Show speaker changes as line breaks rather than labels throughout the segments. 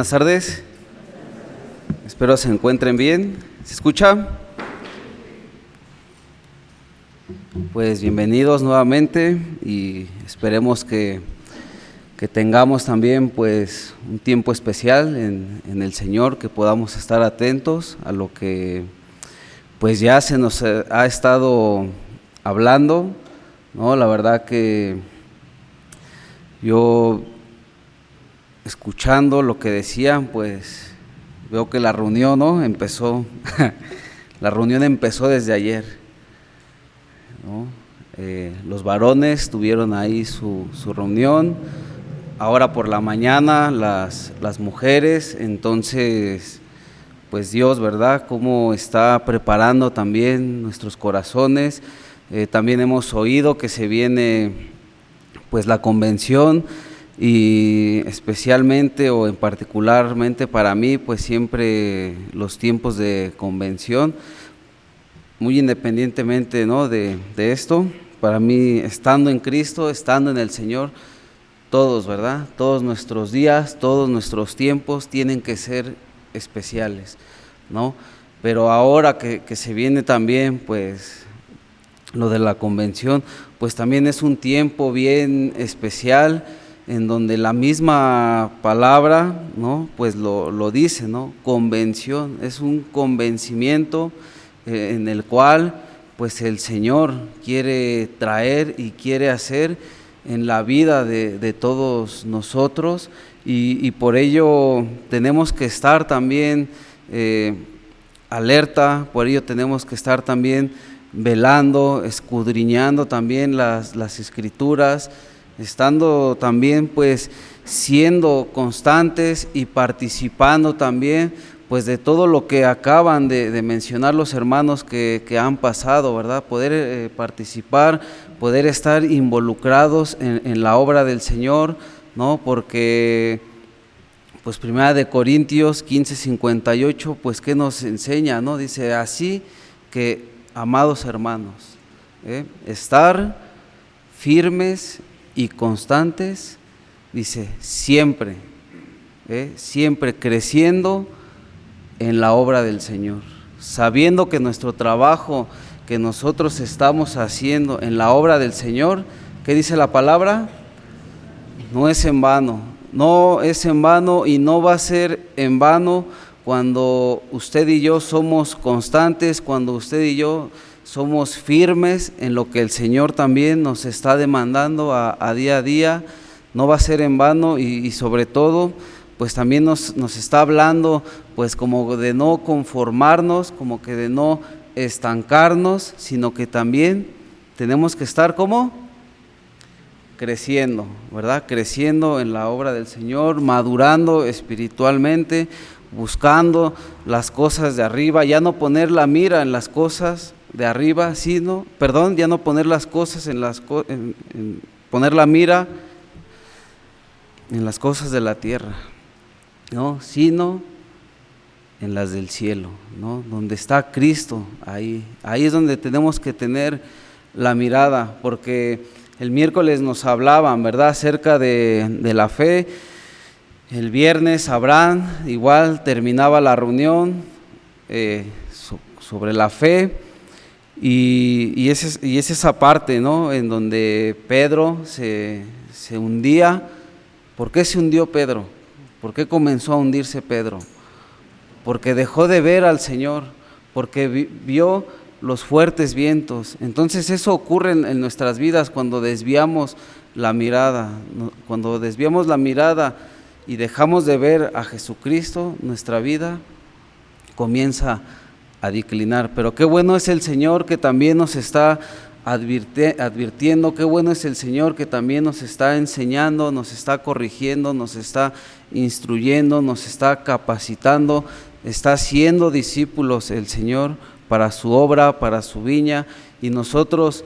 Buenas tardes, espero se encuentren bien. ¿Se escucha? Pues bienvenidos nuevamente y esperemos que tengamos también pues un tiempo especial en el Señor, que podamos estar atentos a lo que pues ya se nos ha estado hablando, ¿no? La verdad que yo, escuchando lo que decían, pues veo que la reunión, ¿no? empezó, la reunión empezó desde ayer, ¿no? Los varones tuvieron ahí su reunión, ahora por la mañana las mujeres, entonces pues Dios, ¿verdad?, cómo está preparando también nuestros corazones. También hemos oído que se viene pues la convención, y especialmente o en particularmente para mí, pues siempre los tiempos de convención, muy independientemente, ¿no?, de esto, para mí, estando en Cristo, estando en el Señor, todos, ¿verdad?, todos nuestros días, todos nuestros tiempos tienen que ser especiales, ¿no? Pero ahora que se viene también, pues, lo de la convención, pues también es un tiempo bien especial, en donde la misma palabra, ¿no?, pues lo dice, ¿no? Convención, es un convencimiento en el cual pues el Señor quiere traer y quiere hacer en la vida de todos nosotros, y por ello tenemos que estar también alerta, por ello tenemos que estar también velando, escudriñando también las Escrituras, estando también pues siendo constantes y participando también pues de todo lo que acaban de mencionar los hermanos que han pasado, ¿verdad? Poder participar, poder estar involucrados en la obra del Señor, ¿no? Porque pues 1 Corintios 15:58, pues ¿qué nos enseña, no? Dice así que, amados hermanos, estar firmes y constantes, dice, siempre creciendo en la obra del Señor, sabiendo que nuestro trabajo que nosotros estamos haciendo en la obra del Señor, ¿qué dice la palabra? No es en vano, no es en vano y no va a ser en vano cuando usted y yo somos constantes, cuando usted y yo somos firmes en lo que el Señor también nos está demandando a día, no va a ser en vano, y sobre todo pues también nos está hablando pues como de no conformarnos, como que de no estancarnos, sino que también tenemos que estar como creciendo, ¿verdad? Creciendo en la obra del Señor, madurando espiritualmente, buscando las cosas de arriba, ya no poner la mira en las cosas de arriba, sino, ya no poner las cosas poner la mira en las cosas de la tierra, ¿no? Sino en las del cielo, ¿no? Donde está Cristo, ahí es donde tenemos que tener la mirada, porque el miércoles nos hablaban, ¿verdad?, acerca de la fe. El viernes Abraham igual terminaba la reunión sobre la fe, y es esa parte, ¿no?, en donde Pedro se hundía. ¿Por qué se hundió Pedro? ¿Por qué comenzó a hundirse Pedro? Porque dejó de ver al Señor, porque vio los fuertes vientos. Entonces eso ocurre en nuestras vidas cuando desviamos la mirada, y dejamos de ver a Jesucristo, nuestra vida comienza a declinar. Pero qué bueno es el Señor que también nos está advirtiendo, qué bueno es el Señor que también nos está enseñando, nos está corrigiendo, nos está instruyendo, nos está capacitando, está haciendo discípulos el Señor para su obra, para su viña, y nosotros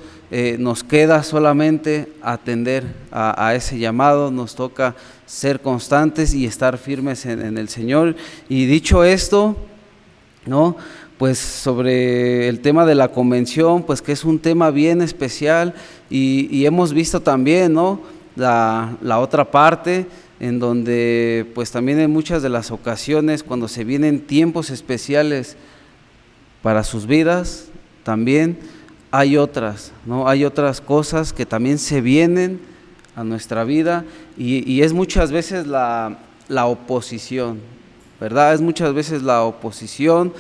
nos queda solamente atender a ese llamado. Nos toca ser constantes y estar firmes en el Señor. Y dicho esto, ¿no?, pues sobre el tema de la convención, pues que es un tema bien especial, y hemos visto también, ¿no?, la otra parte en donde pues también en muchas de las ocasiones cuando se vienen tiempos especiales para sus vidas, también hay otras, ¿no? Hay otras cosas que también se vienen a nuestra vida y es muchas veces la oposición, ¿verdad? Es muchas veces la oposición,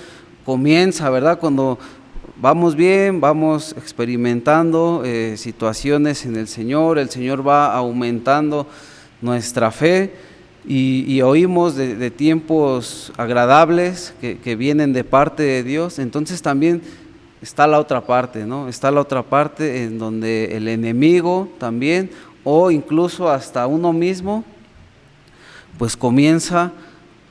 comienza, ¿verdad? Cuando vamos bien, vamos experimentando situaciones en el Señor va aumentando nuestra fe y oímos de tiempos agradables que vienen de parte de Dios. Entonces también está la otra parte, ¿no? Está la otra parte en donde el enemigo también, o incluso hasta uno mismo, pues comienza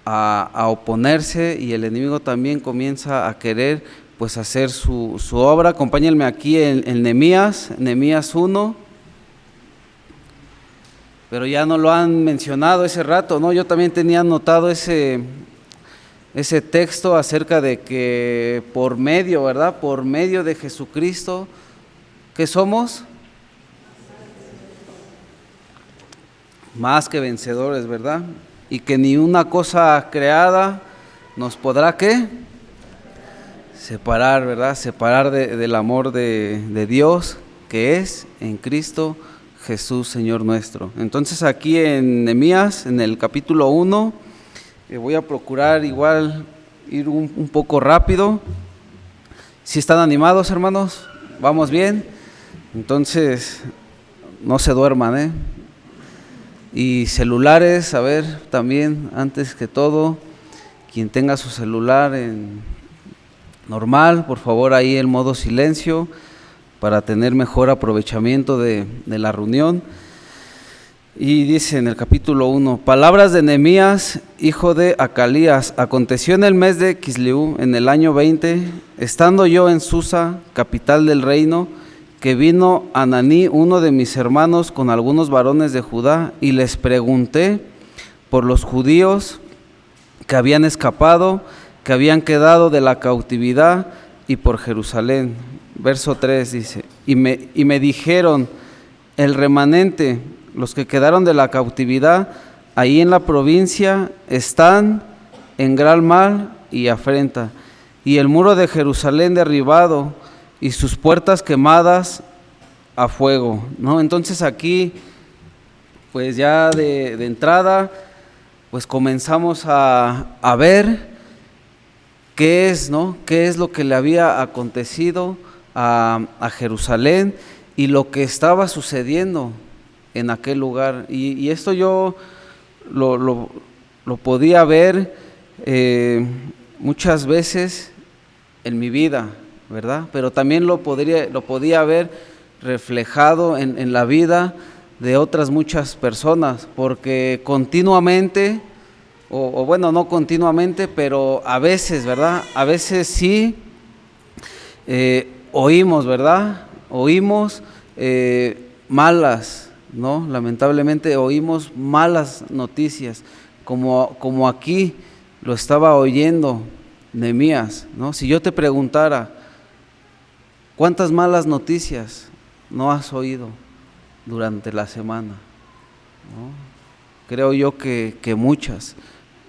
a oponerse, y el enemigo también comienza a querer pues hacer su obra. Acompáñenme aquí en Nehemías 1, pero ya no lo han mencionado ese rato, ¿no? Yo también tenía anotado ese texto acerca de que por medio, ¿verdad? Por medio de Jesucristo, ¿qué somos? Más que vencedores, ¿verdad? Y que ni una cosa creada nos podrá, ¿qué? Separar, ¿verdad? Separar del amor de Dios, que es en Cristo Jesús, Señor nuestro. Entonces aquí en Nehemías, en el capítulo 1, voy a procurar igual ir un poco rápido. ¿Sí están animados, hermanos? ¿Vamos bien? Entonces, no se duerman, Y celulares, a ver, también, antes que todo, quien tenga su celular en normal, por favor, ahí en modo silencio, para tener mejor aprovechamiento de la reunión. Y dice en el capítulo 1, palabras de Nehemías, hijo de Acalías. Aconteció en el mes de Kisleú, en el año 20, estando yo en Susa, capital del reino, que vino Ananí, uno de mis hermanos, con algunos varones de Judá, y les pregunté por los judíos que habían escapado, que habían quedado de la cautividad, y por Jerusalén. Verso 3 dice, y me dijeron, el remanente, los que quedaron de la cautividad, ahí en la provincia, están en gran mal y afrenta, y el muro de Jerusalén derribado, y sus puertas quemadas a fuego, ¿no? Entonces aquí, pues ya de entrada, pues comenzamos a ver qué es, ¿no? Qué es lo que le había acontecido a Jerusalén y lo que estaba sucediendo en aquel lugar. Y esto yo lo podía ver muchas veces en mi vida, ¿verdad? Pero también lo podía ver reflejado en la vida de otras muchas personas, porque continuamente, o bueno, no continuamente, pero a veces, ¿verdad? A veces sí oímos, ¿verdad? Oímos malas, ¿no? Lamentablemente oímos malas noticias, como aquí lo estaba oyendo Nehemías, ¿no? Si yo te preguntara, ¿cuántas malas noticias no has oído durante la semana? ¿No? Creo yo que muchas,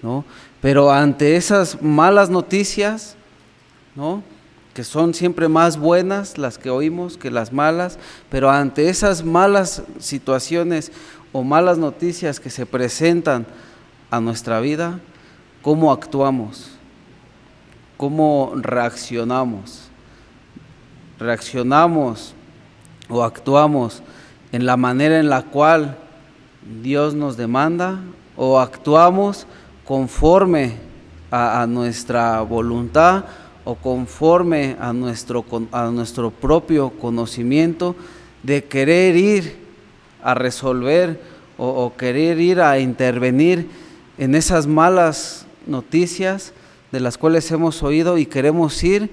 ¿no? Pero ante esas malas noticias, ¿no? Que son siempre más buenas las que oímos que las malas, pero ante esas malas situaciones o malas noticias que se presentan a nuestra vida, ¿cómo actuamos? ¿Cómo reaccionamos? ¿Reaccionamos o actuamos en la manera en la cual Dios nos demanda, o actuamos conforme a nuestra voluntad o conforme a nuestro propio conocimiento de querer ir a resolver o querer ir a intervenir en esas malas noticias de las cuales hemos oído y queremos ir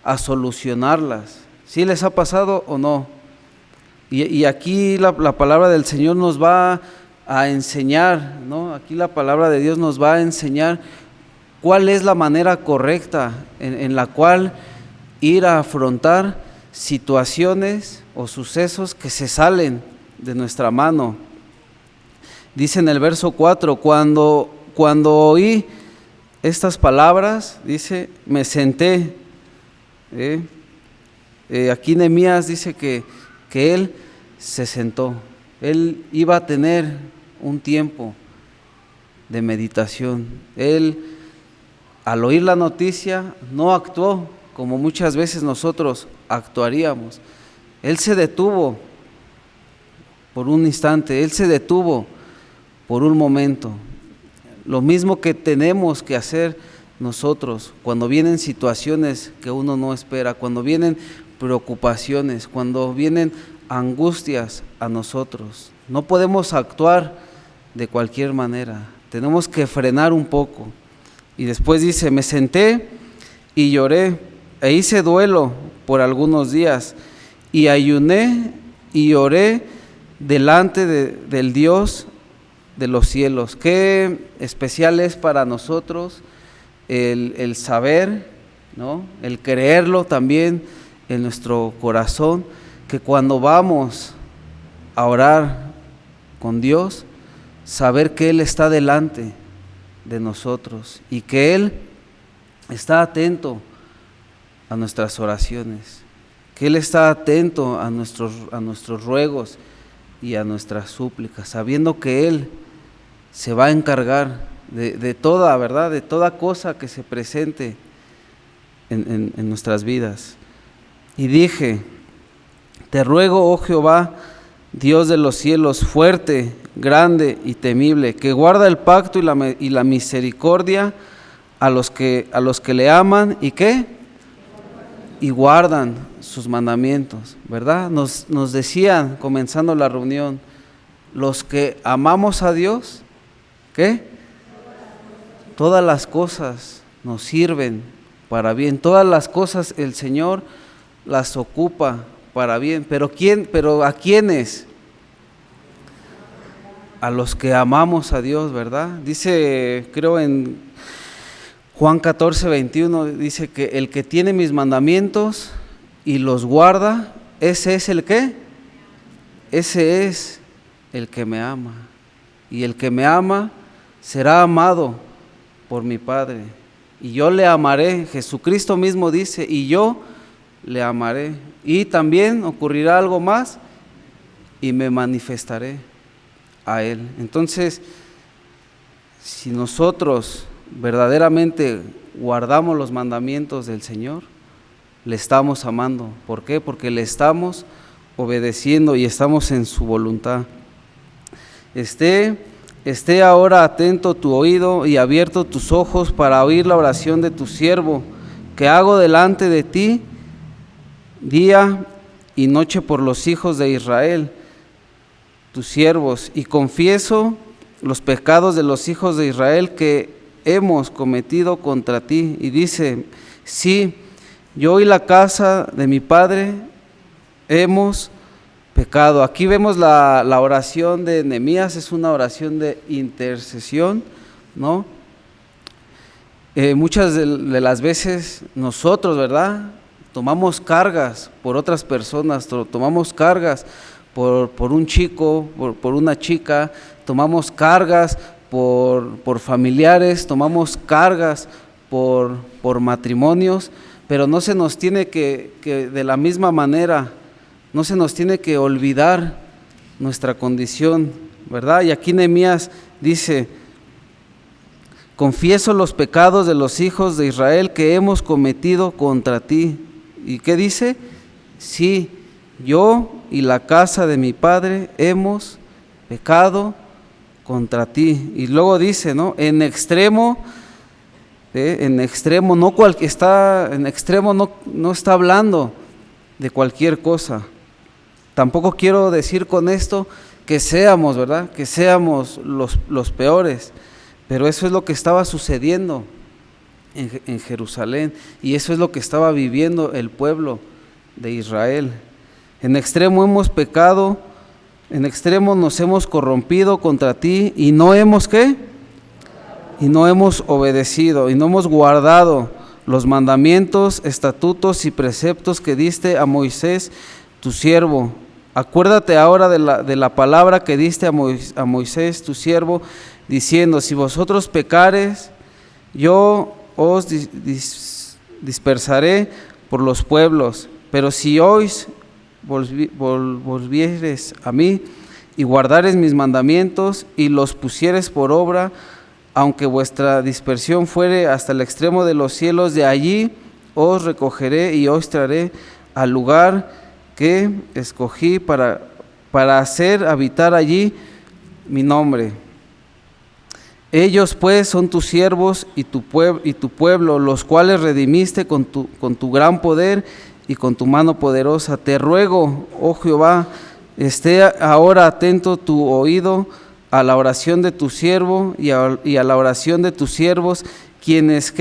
a solucionarlas? ¿Sí les ha pasado o no? Y aquí la palabra del Señor nos va a enseñar, ¿no? Aquí la palabra de Dios nos va a enseñar cuál es la manera correcta en la cual ir a afrontar situaciones o sucesos que se salen de nuestra mano. Dice en el verso 4, cuando oí estas palabras, dice, me senté. Aquí Nehemías dice que él se sentó. Él iba a tener un tiempo de meditación. Él, al oír la noticia, no actuó como muchas veces nosotros actuaríamos. Él se detuvo por un instante, él se detuvo por un momento. Lo mismo que tenemos que hacer nosotros cuando vienen situaciones que uno no espera, cuando vienen preocupaciones, cuando vienen angustias a nosotros. No podemos actuar de cualquier manera, tenemos que frenar un poco. Y después dice, me senté y lloré e hice duelo por algunos días y ayuné y oré delante del Dios de los cielos. Qué especial es para nosotros el saber, ¿no? El creerlo también en nuestro corazón, que cuando vamos a orar con Dios, saber que Él está delante de nosotros y que Él está atento a nuestras oraciones, que Él está atento a nuestros ruegos y a nuestras súplicas, sabiendo que Él se va a encargar de toda, ¿verdad? De toda cosa que se presente en nuestras vidas. Y dije, te ruego, oh Jehová, Dios de los cielos, fuerte, grande y temible, que guarda el pacto y la misericordia a los que le aman y ¿qué? Y guardan sus mandamientos, ¿verdad? Nos decían, comenzando la reunión, los que amamos a Dios, ¿qué? Todas las cosas nos sirven para bien, todas las cosas el Señor las ocupa para bien, pero ¿a quiénes? A los que amamos a Dios, ¿verdad? Dice, creo en Juan 14:21, dice que el que tiene mis mandamientos y los guarda, ese es el ¿qué? Ese es el que me ama. Y el que me ama será amado por mi Padre. Y yo le amaré. Jesucristo mismo dice, y yo le amaré. Y también ocurrirá algo más y me manifestaré a Él. Entonces, si nosotros verdaderamente guardamos los mandamientos del Señor, le estamos amando. ¿Por qué? Porque le estamos obedeciendo y estamos en su voluntad. Esté ahora atento tu oído y abierto tus ojos para oír la oración de tu siervo, que hago delante de ti día y noche por los hijos de Israel, tus siervos, y confieso los pecados de los hijos de Israel que hemos cometido contra ti. Y dice, sí, yo y la casa de mi padre hemos pecado. Aquí vemos la oración de Nehemías, es una oración de intercesión, ¿no? Muchas de las veces nosotros, ¿verdad?, tomamos cargas por otras personas, tomamos cargas por un chico, por una chica, tomamos cargas por familiares, tomamos cargas por matrimonios, pero no se nos tiene que de la misma manera, no se nos tiene que olvidar nuestra condición, ¿verdad? Y aquí Nehemías dice, confieso los pecados de los hijos de Israel que hemos cometido contra ti. ¿Y qué dice? Sí, yo y la casa de mi padre hemos pecado contra ti. Y luego dice, ¿no? En extremo no está hablando de cualquier cosa. Tampoco quiero decir con esto que seamos, ¿verdad?, que seamos los peores, pero eso es lo que estaba sucediendo en Jerusalén, y eso es lo que estaba viviendo el pueblo de Israel. En extremo hemos pecado, en extremo nos hemos corrompido contra ti, y no hemos ¿qué? Y no hemos obedecido, y no hemos guardado los mandamientos, estatutos y preceptos que diste a Moisés, tu siervo, Acuérdate ahora de la palabra que diste a Moisés, tu siervo, diciendo, si vosotros pecares, yo os dispersaré por los pueblos, pero si hoy volvieres a mí y guardares mis mandamientos y los pusieres por obra, aunque vuestra dispersión fuere hasta el extremo de los cielos, de allí os recogeré y os traeré al lugar que escogí para hacer habitar allí mi nombre. Ellos pues son tus siervos y tu pueblo, los cuales redimiste con tu gran poder y con tu mano poderosa. Te ruego, oh Jehová, esté ahora atento tu oído a la oración de tu siervo y a la oración de tus siervos, quienes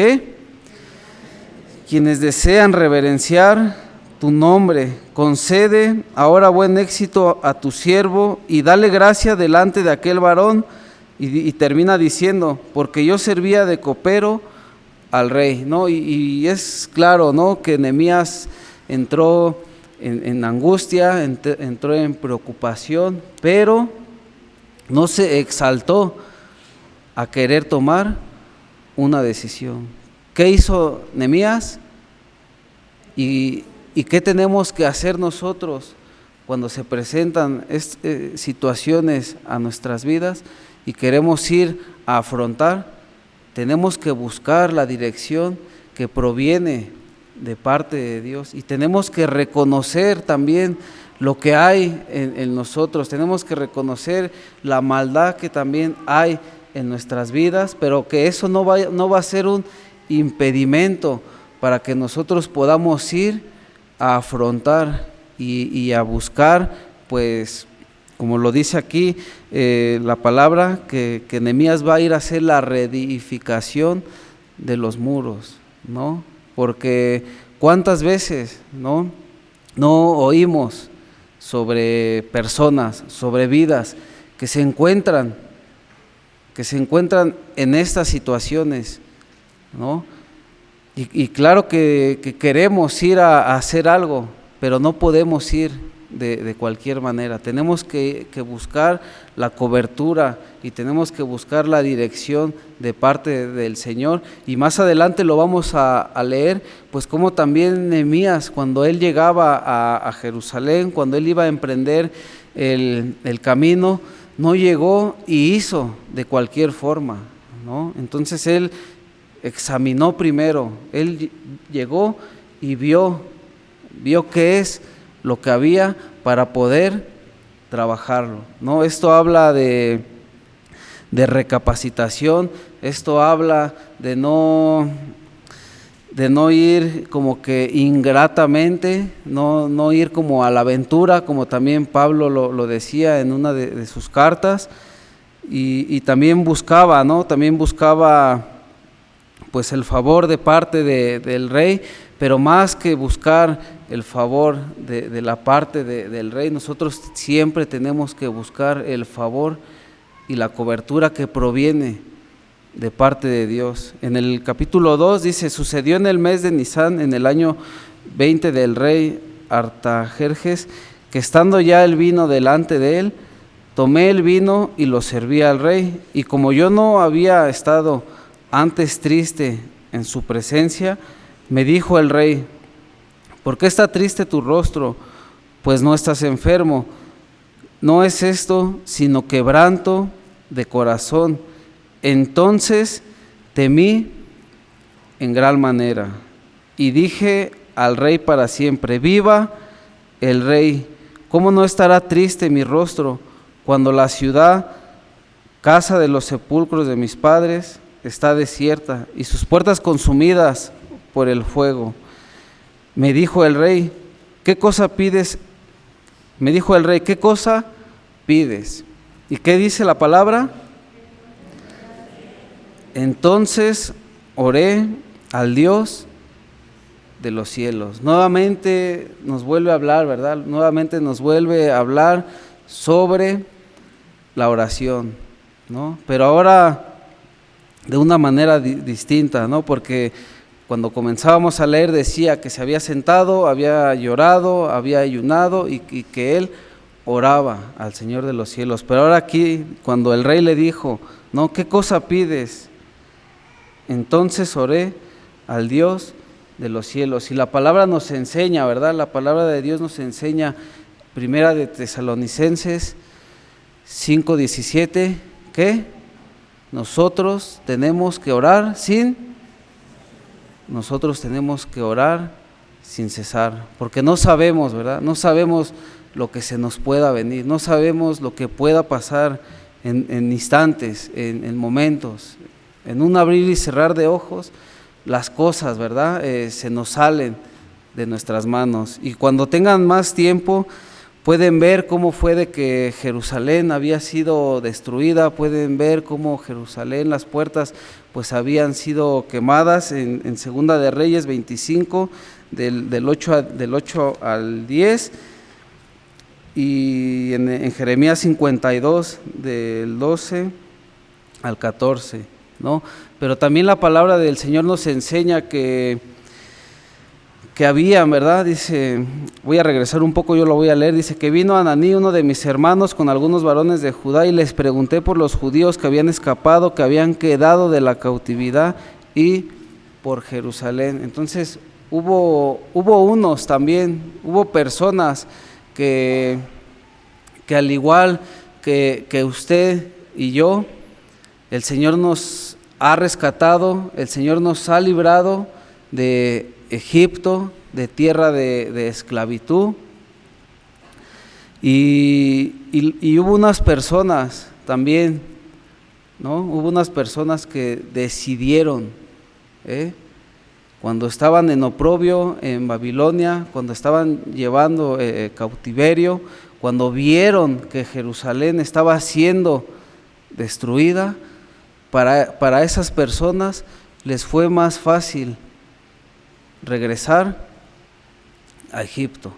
desean reverenciar tu nombre. Concede ahora buen éxito a tu siervo y dale gracia delante de aquel varón. Y termina diciendo, porque yo servía de copero al rey, ¿no? Y es claro, ¿no?, que Nehemías entró en angustia, entró en preocupación, pero no se exaltó a querer tomar una decisión. ¿Qué hizo Nehemías? ¿Y qué tenemos que hacer nosotros cuando se presentan situaciones a nuestras vidas y queremos ir a afrontar? Tenemos que buscar la dirección que proviene de parte de Dios y tenemos que reconocer también lo que hay en nosotros, tenemos que reconocer la maldad que también hay en nuestras vidas, pero que eso no va a ser un impedimento para que nosotros podamos ir a afrontar y a buscar, pues, como lo dice aquí la palabra, que Nehemías va a ir a hacer la reedificación de los muros, ¿no? Porque cuántas veces no oímos sobre personas, sobre vidas que se encuentran en estas situaciones, ¿no? Y claro que queremos ir a hacer algo, pero no podemos ir de cualquier manera. Tenemos que buscar la cobertura y tenemos que buscar la dirección de parte del Señor. Y más adelante lo vamos a leer, pues como también Nehemías, cuando él llegaba a Jerusalén, cuando él iba a emprender el camino, no llegó y hizo de cualquier forma, ¿no? Entonces él examinó primero, él llegó y vio qué es lo que había para poder trabajarlo, ¿no? Esto habla de recapacitación, esto habla de no ir como que ingratamente, no ir como a la aventura, como también Pablo lo decía en una de sus cartas, y también buscaba, ¿no? También buscaba pues el favor de parte del rey, pero más que buscar el favor de la parte del rey, nosotros siempre tenemos que buscar el favor y la cobertura que proviene de parte de Dios. En el capítulo 2 dice, sucedió en el mes de Nisán, en el año 20 del rey Artajerjes, que estando ya el vino delante de él, tomé el vino y lo serví al rey, y como yo no había estado antes triste en su presencia, me dijo el rey, ¿por qué está triste tu rostro? Pues no estás enfermo. No es esto, sino quebranto de corazón. Entonces temí en gran manera y dije al rey para siempre, viva el rey. ¿Cómo no estará triste mi rostro cuando la ciudad, casa de los sepulcros de mis padres, está desierta y sus puertas consumidas por el fuego? Me dijo el rey, ¿qué cosa pides? Me dijo el rey, ¿qué cosa pides? ¿Y qué dice la palabra? Entonces oré al Dios de los cielos. Nuevamente nos vuelve a hablar, ¿verdad? Nuevamente nos vuelve a hablar sobre la oración, ¿no? Pero ahora de una manera distinta, ¿no? Porque cuando comenzábamos a leer decía que se había sentado, había llorado, había ayunado y que él oraba al Señor de los cielos. Pero ahora aquí, cuando el rey le dijo, no, ¿qué cosa pides? Entonces oré al Dios de los cielos. Y la palabra nos enseña, ¿verdad? La palabra de Dios nos enseña, Primera de Tesalonicenses 5:17, ¿qué? Nosotros tenemos que orar sin cesar, porque no sabemos, ¿verdad? No sabemos lo que se nos pueda venir, no sabemos lo que pueda pasar en instantes, en momentos, en un abrir y cerrar de ojos, las cosas, ¿verdad? Se nos salen de nuestras manos. Y cuando tengan más tiempo, pueden ver cómo fue de que Jerusalén había sido destruida, pueden ver cómo Jerusalén, las puertas pues habían sido quemadas en Segunda de Reyes 25, del 8 al 10, y en Jeremías 52, del 12 al 14, ¿no? Pero también la palabra del Señor nos enseña que había, ¿verdad? Dice, voy a regresar un poco, yo lo voy a leer, dice que vino Ananí, uno de mis hermanos, con algunos varones de Judá, y les pregunté por los judíos que habían escapado, que habían quedado de la cautividad, y por Jerusalén. Entonces hubo unos también, hubo personas que al igual que usted y yo, el Señor nos ha rescatado, el Señor nos ha librado de Egipto, de tierra de esclavitud, y hubo unas personas también, ¿no? Hubo unas personas que decidieron, cuando estaban en oprobio en Babilonia, cuando estaban llevando cautiverio, cuando vieron que Jerusalén estaba siendo destruida, para esas personas les fue más fácil regresar a Egipto.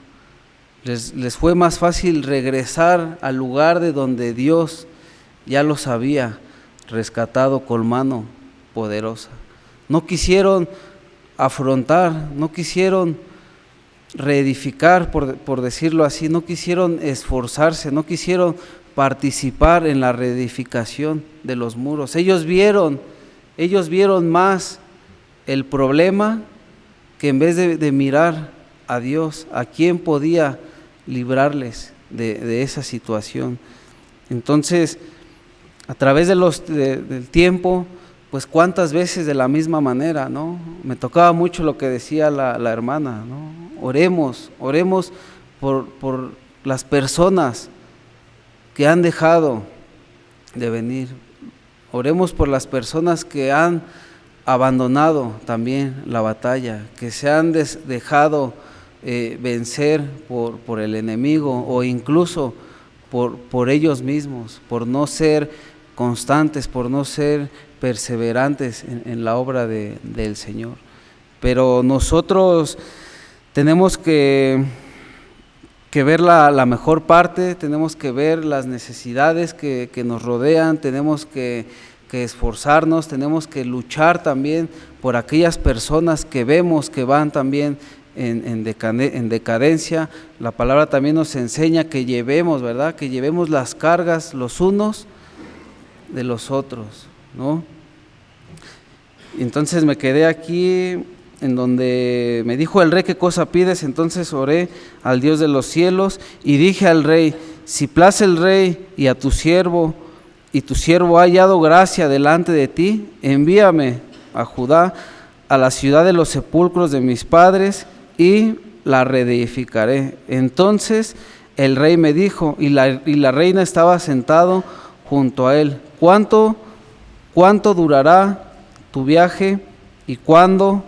Les fue más fácil regresar al lugar de donde Dios ya los había rescatado con mano poderosa. No quisieron afrontar, no quisieron reedificar, por decirlo así, no quisieron esforzarse, no quisieron participar en la reedificación de los muros. Ellos vieron más el problema que en vez de mirar a Dios, a quién podía librarles de esa situación. Entonces, a través del tiempo, pues cuántas veces de la misma manera, ¿no? Me tocaba mucho lo que decía la hermana, ¿no? Oremos por las personas que han dejado de venir. Oremos por las personas que han abandonado también la batalla, que se han dejado vencer por el enemigo, o incluso por ellos mismos, por no ser constantes, por no ser perseverantes en la obra del Señor. Pero nosotros tenemos que ver la mejor parte, tenemos que ver las necesidades que nos rodean, tenemos que esforzarnos, tenemos que luchar también por aquellas personas que vemos que van también en decadencia. La palabra también nos enseña que llevemos, ¿verdad? Que llevemos las cargas los unos de los otros, ¿no? Entonces me quedé aquí en donde me dijo el rey, ¿qué cosa pides? Entonces oré al Dios de los cielos y dije al rey, si place el rey y a tu siervo, y tu siervo ha hallado gracia delante de ti, envíame a Judá, a la ciudad de los sepulcros de mis padres, y la reedificaré. Entonces el rey me dijo, y la reina estaba sentado junto a él, ¿cuánto durará tu viaje y cuándo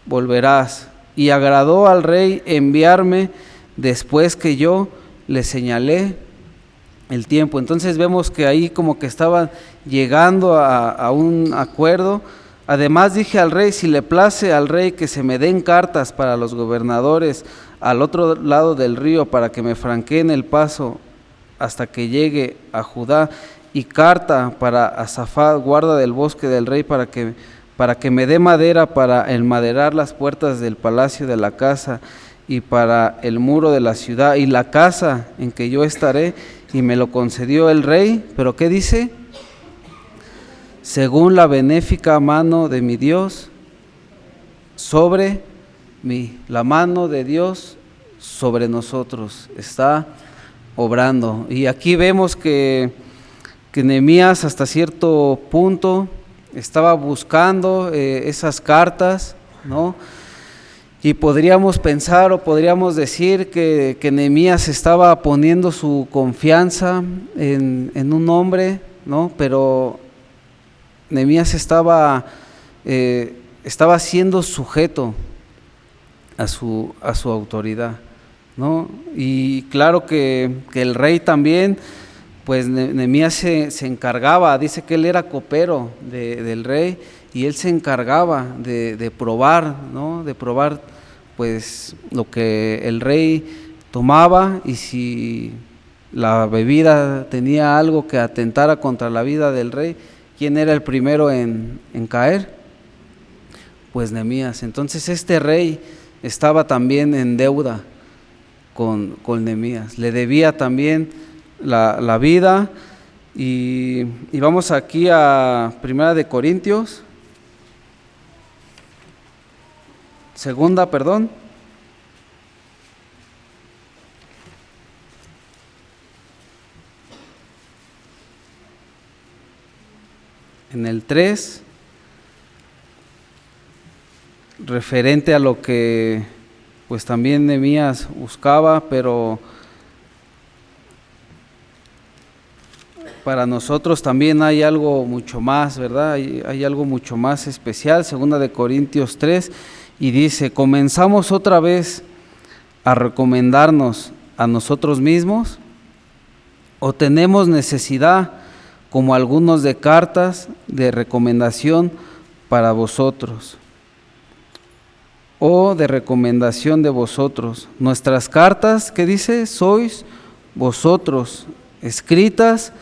volverás? Y agradó al rey enviarme después que yo le señalé el tiempo. Entonces vemos que ahí como que estaban llegando a un acuerdo. Además dije al rey, si le place al rey que se me den cartas para los gobernadores al otro lado del río, para que me franqueen el paso hasta que llegue a Judá, y carta para Asafat, guarda del bosque del rey, para que me dé madera para enmaderar las puertas del palacio de la casa, y para el muro de la ciudad y la casa en que yo estaré, y me lo concedió el rey. ¿Pero qué dice? Según la benéfica mano de mi Dios sobre mí. La mano de Dios sobre nosotros está obrando. Y aquí vemos que Nehemías hasta cierto punto estaba buscando esas cartas, ¿no? Y podríamos pensar o podríamos decir que Nehemías estaba poniendo su confianza en un hombre, ¿no? Pero Nehemías estaba siendo sujeto a su autoridad, ¿no? Y claro que el rey también, pues Nehemías se encargaba, dice que él era copero del rey, y él se encargaba de probar, ¿no? De probar pues lo que el rey tomaba, y si la bebida tenía algo que atentara contra la vida del rey, ¿quién era el primero en caer? Pues Nehemías. Entonces este rey estaba también en deuda con Nehemías, le debía también la vida. Y vamos aquí a Primera de Corintios, en el 3, referente a lo que pues también Nehemías buscaba, pero para nosotros también hay algo mucho más, ¿verdad? Hay algo mucho más especial. Segunda de Corintios 3, y dice: ¿comenzamos otra vez a recomendarnos a nosotros mismos? ¿O tenemos necesidad, como algunos, de cartas de recomendación para vosotros? ¿O de recomendación de vosotros? Nuestras cartas, ¿qué dice? Sois vosotros, escritas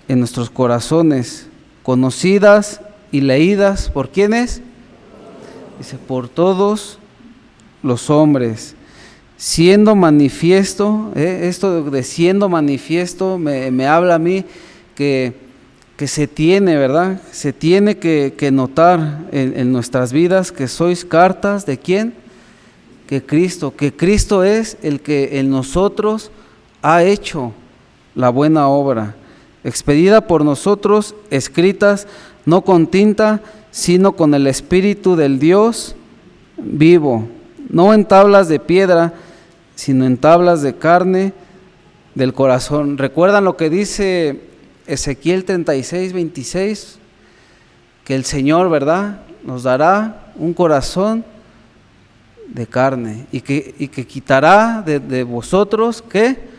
en nuestros corazones, conocidas y leídas, ¿por quiénes? Dice, por todos los hombres, siendo manifiesto, esto de siendo manifiesto me habla a mí que se tiene, ¿verdad? Se tiene que notar en nuestras vidas que sois cartas, ¿de quién? Que Cristo es el que en nosotros ha hecho la buena obra, expedida por nosotros, escritas no con tinta, sino con el Espíritu del Dios vivo, no en tablas de piedra, sino en tablas de carne del corazón. ¿Recuerdan lo que dice Ezequiel 36, 26? Que el Señor, ¿verdad?, nos dará un corazón de carne, y que quitará de vosotros, ¿qué?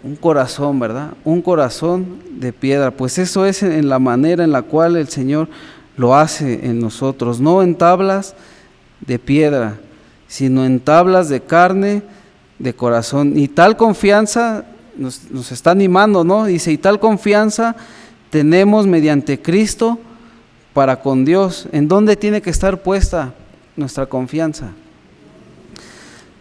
Un corazón, ¿verdad? Un corazón de piedra. Pues eso es en la manera en la cual el Señor lo hace en nosotros, no en tablas de piedra, sino en tablas de carne de corazón. Y tal confianza nos está animando, ¿no? Dice, y tal confianza tenemos mediante Cristo para con Dios. ¿En dónde tiene que estar puesta nuestra confianza?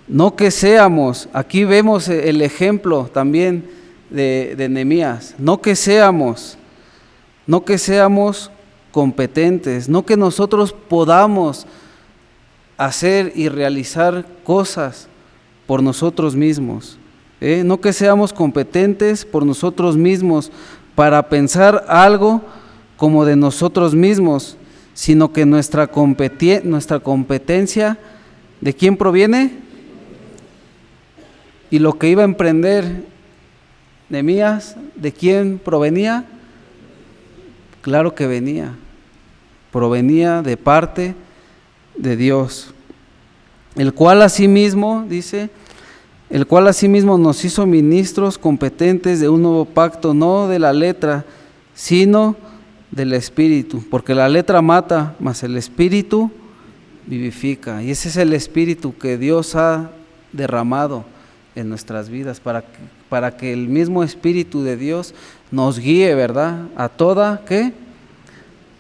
No que seamos, aquí vemos el ejemplo también de Nehemías, no que seamos competentes, no que nosotros podamos hacer y realizar cosas por nosotros mismos, no que seamos competentes por nosotros mismos para pensar algo como de nosotros mismos, sino que nuestra competencia, ¿de quién proviene? Y lo que iba a emprender Nehemías, ¿de quién provenía? Claro que provenía de parte de Dios, el cual asimismo, dice, el cual asimismo nos hizo ministros competentes de un nuevo pacto, no de la letra, sino del Espíritu, porque la letra mata, mas el Espíritu vivifica. Y ese es el Espíritu que Dios ha derramado en nuestras vidas, para que el mismo Espíritu de Dios nos guíe, ¿verdad?, a toda, ¿qué?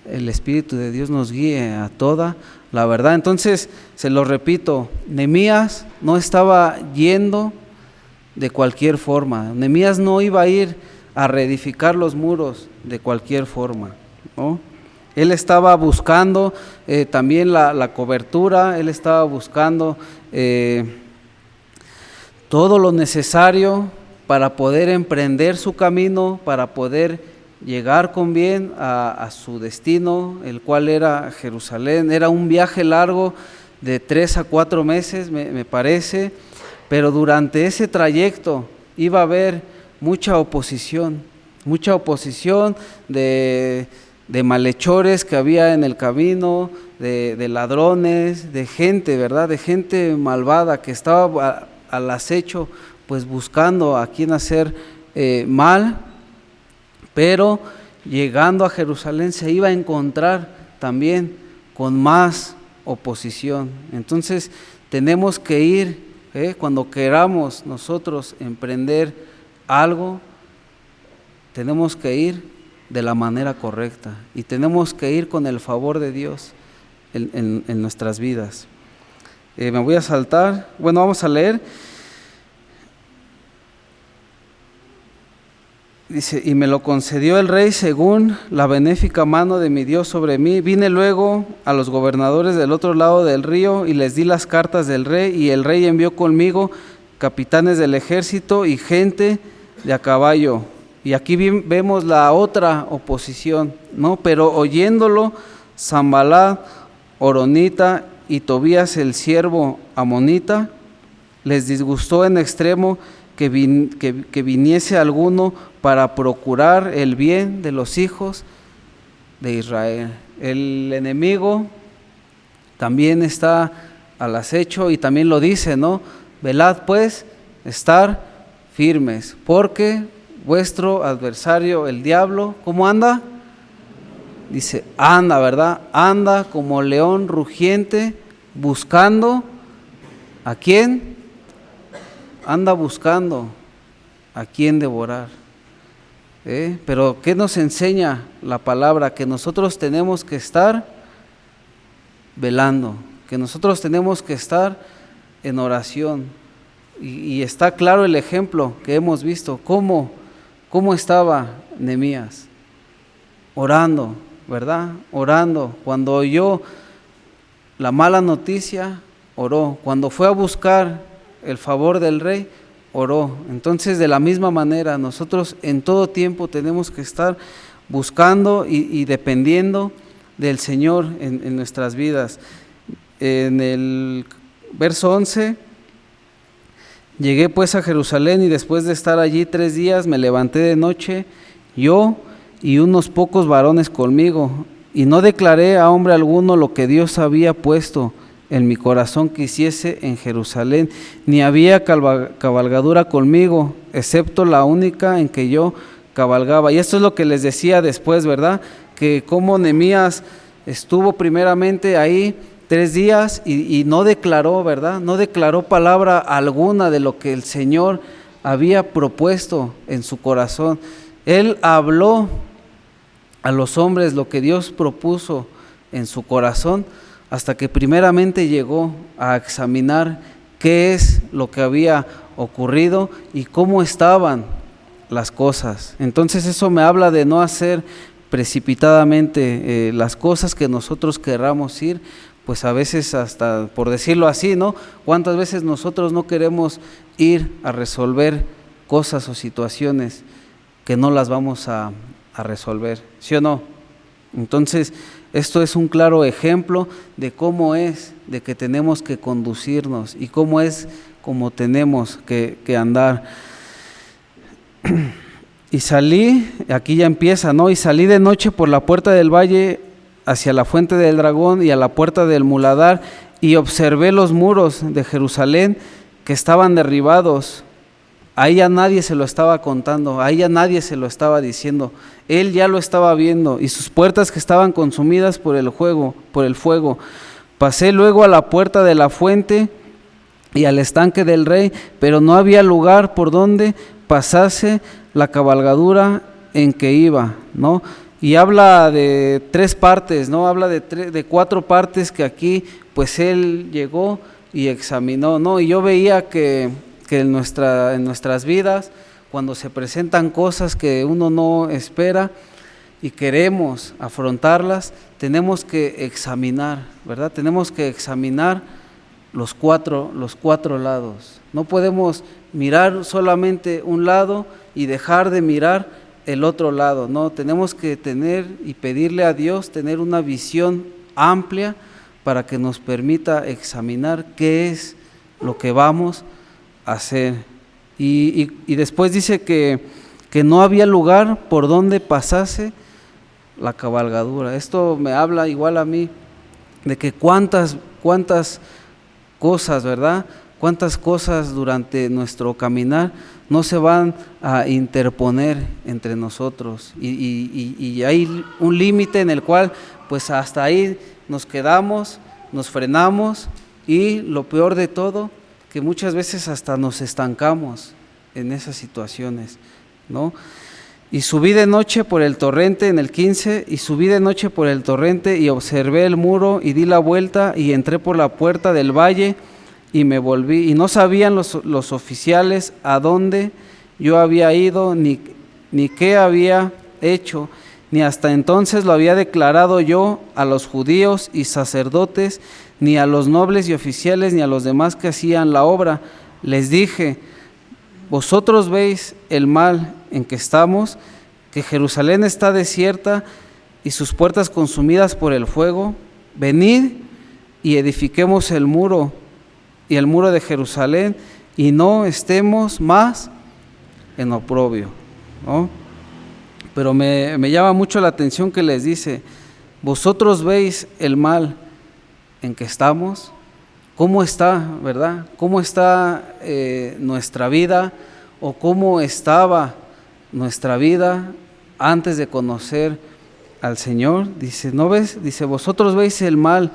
el Espíritu de Dios nos guíe a toda la verdad. Entonces, se lo repito, Nehemías no estaba yendo de cualquier forma. Nehemías no iba a ir a reedificar los muros de cualquier forma, ¿no? Él estaba buscando también la cobertura, él estaba buscando todo lo necesario para poder emprender su camino, para poder llegar con bien a su destino, el cual era Jerusalén. Era un viaje largo de 3 a 4 meses, me parece, pero durante ese trayecto iba a haber mucha oposición de malhechores que había en el camino, de ladrones, de gente, ¿verdad? De gente malvada que estaba al acecho, pues buscando a quién hacer mal, pero llegando a Jerusalén se iba a encontrar también con más oposición. Entonces tenemos que ir, cuando queramos nosotros emprender algo, tenemos que ir de la manera correcta y tenemos que ir con el favor de Dios en nuestras vidas. Me voy a saltar, vamos a leer. Dice, y me lo concedió el rey según la benéfica mano de mi Dios sobre mí. Vine luego a los gobernadores del otro lado del río y les di las cartas del rey, y el rey envió conmigo capitanes del ejército y gente de a caballo. Y aquí vemos la otra oposición, ¿no? Pero oyéndolo, Sanballat, Horonita y Tobías el siervo amonita, les disgustó en extremo que viniese alguno para procurar el bien de los hijos de Israel. El enemigo también está al acecho y también lo dice, ¿no? Velad pues, estar firmes, porque vuestro adversario, el diablo, ¿cómo anda? Dice, anda, ¿verdad? Anda como león rugiente, buscando, ¿a quién? Anda buscando a quién devorar. Pero ¿qué nos enseña la palabra? Que nosotros tenemos que estar velando, que nosotros tenemos que estar en oración. Y está claro el ejemplo que hemos visto, cómo estaba Nehemías, orando, ¿verdad? Orando. Cuando oyó la mala noticia, oró. Cuando fue a buscar el favor del rey, oró. Entonces, de la misma manera, nosotros en todo tiempo tenemos que estar buscando y dependiendo del Señor en nuestras vidas. En el verso 11, llegué pues a Jerusalén y después de estar allí 3 días me levanté de noche, yo y unos pocos varones conmigo, y no declaré a hombre alguno lo que Dios había puesto en mi corazón que hiciese en Jerusalén, ni había cabalgadura conmigo, excepto la única en que yo cabalgaba. Y esto es lo que les decía después, ¿verdad? Que como Nehemías estuvo primeramente ahí 3 días y no declaró, ¿verdad? No declaró palabra alguna de lo que el Señor había propuesto en su corazón. Él habló a los hombres lo que Dios propuso en su corazón, hasta que primeramente llegó a examinar qué es lo que había ocurrido y cómo estaban las cosas. Entonces eso me habla de no hacer precipitadamente las cosas que nosotros querramos ir, pues a veces hasta, por decirlo así, ¿no? ¿Cuántas veces nosotros no queremos ir a resolver cosas o situaciones que no las vamos a resolver? ¿Sí o no? Entonces, esto es un claro ejemplo de cómo es, de que tenemos que conducirnos y cómo es como tenemos que andar. Y salí, aquí ya empieza, ¿no? Y salí de noche por la puerta del valle hacia la fuente del dragón y a la puerta del muladar, y observé los muros de Jerusalén que estaban derribados. Ahí ya nadie se lo estaba contando, ahí ya nadie se lo estaba diciendo. Él ya lo estaba viendo, y sus puertas que estaban consumidas por el fuego. Pasé luego a la puerta de la fuente y al estanque del rey, pero no había lugar por donde pasase la cabalgadura en que iba, ¿no? y habla de 3 partes, ¿no? Habla de 4 partes que aquí pues él llegó y examinó, ¿no? Y yo veía que en nuestras vidas, cuando se presentan cosas que uno no espera y queremos afrontarlas, tenemos que examinar, ¿verdad? Tenemos que examinar los cuatro lados. No podemos mirar solamente un lado y dejar de mirar el otro lado, no, tenemos que tener y pedirle a Dios tener una visión amplia para que nos permita examinar qué es lo que vamos a hacer. Y después dice que no había lugar por donde pasase la cabalgadura. Esto me habla igual a mí de que cuántas cosas, ¿verdad? Cuántas cosas durante nuestro caminar no se van a interponer entre nosotros y hay un límite en el cual pues hasta ahí nos quedamos, nos frenamos y lo peor de todo, que muchas veces hasta nos estancamos en esas situaciones, ¿no? Y subí de noche por el torrente, en el 15, y subí de noche por el torrente y observé el muro y di la vuelta y entré por la puerta del valle y me volví, y no sabían los oficiales a dónde yo había ido ni qué había hecho, ni hasta entonces lo había declarado yo a los judíos y sacerdotes, ni a los nobles y oficiales, ni a los demás que hacían la obra. Les dije: vosotros veis el mal en que estamos, que Jerusalén está desierta y sus puertas consumidas por el fuego. Venid y edifiquemos el muro y el muro de Jerusalén, y no estemos más en oprobio, ¿no? Pero me llama mucho la atención que les dice: vosotros veis el mal en que estamos. ¿Cómo está, verdad? ¿Cómo está nuestra vida, o cómo estaba nuestra vida antes de conocer al Señor? Dice, ¿no ves? Dice, vosotros veis el mal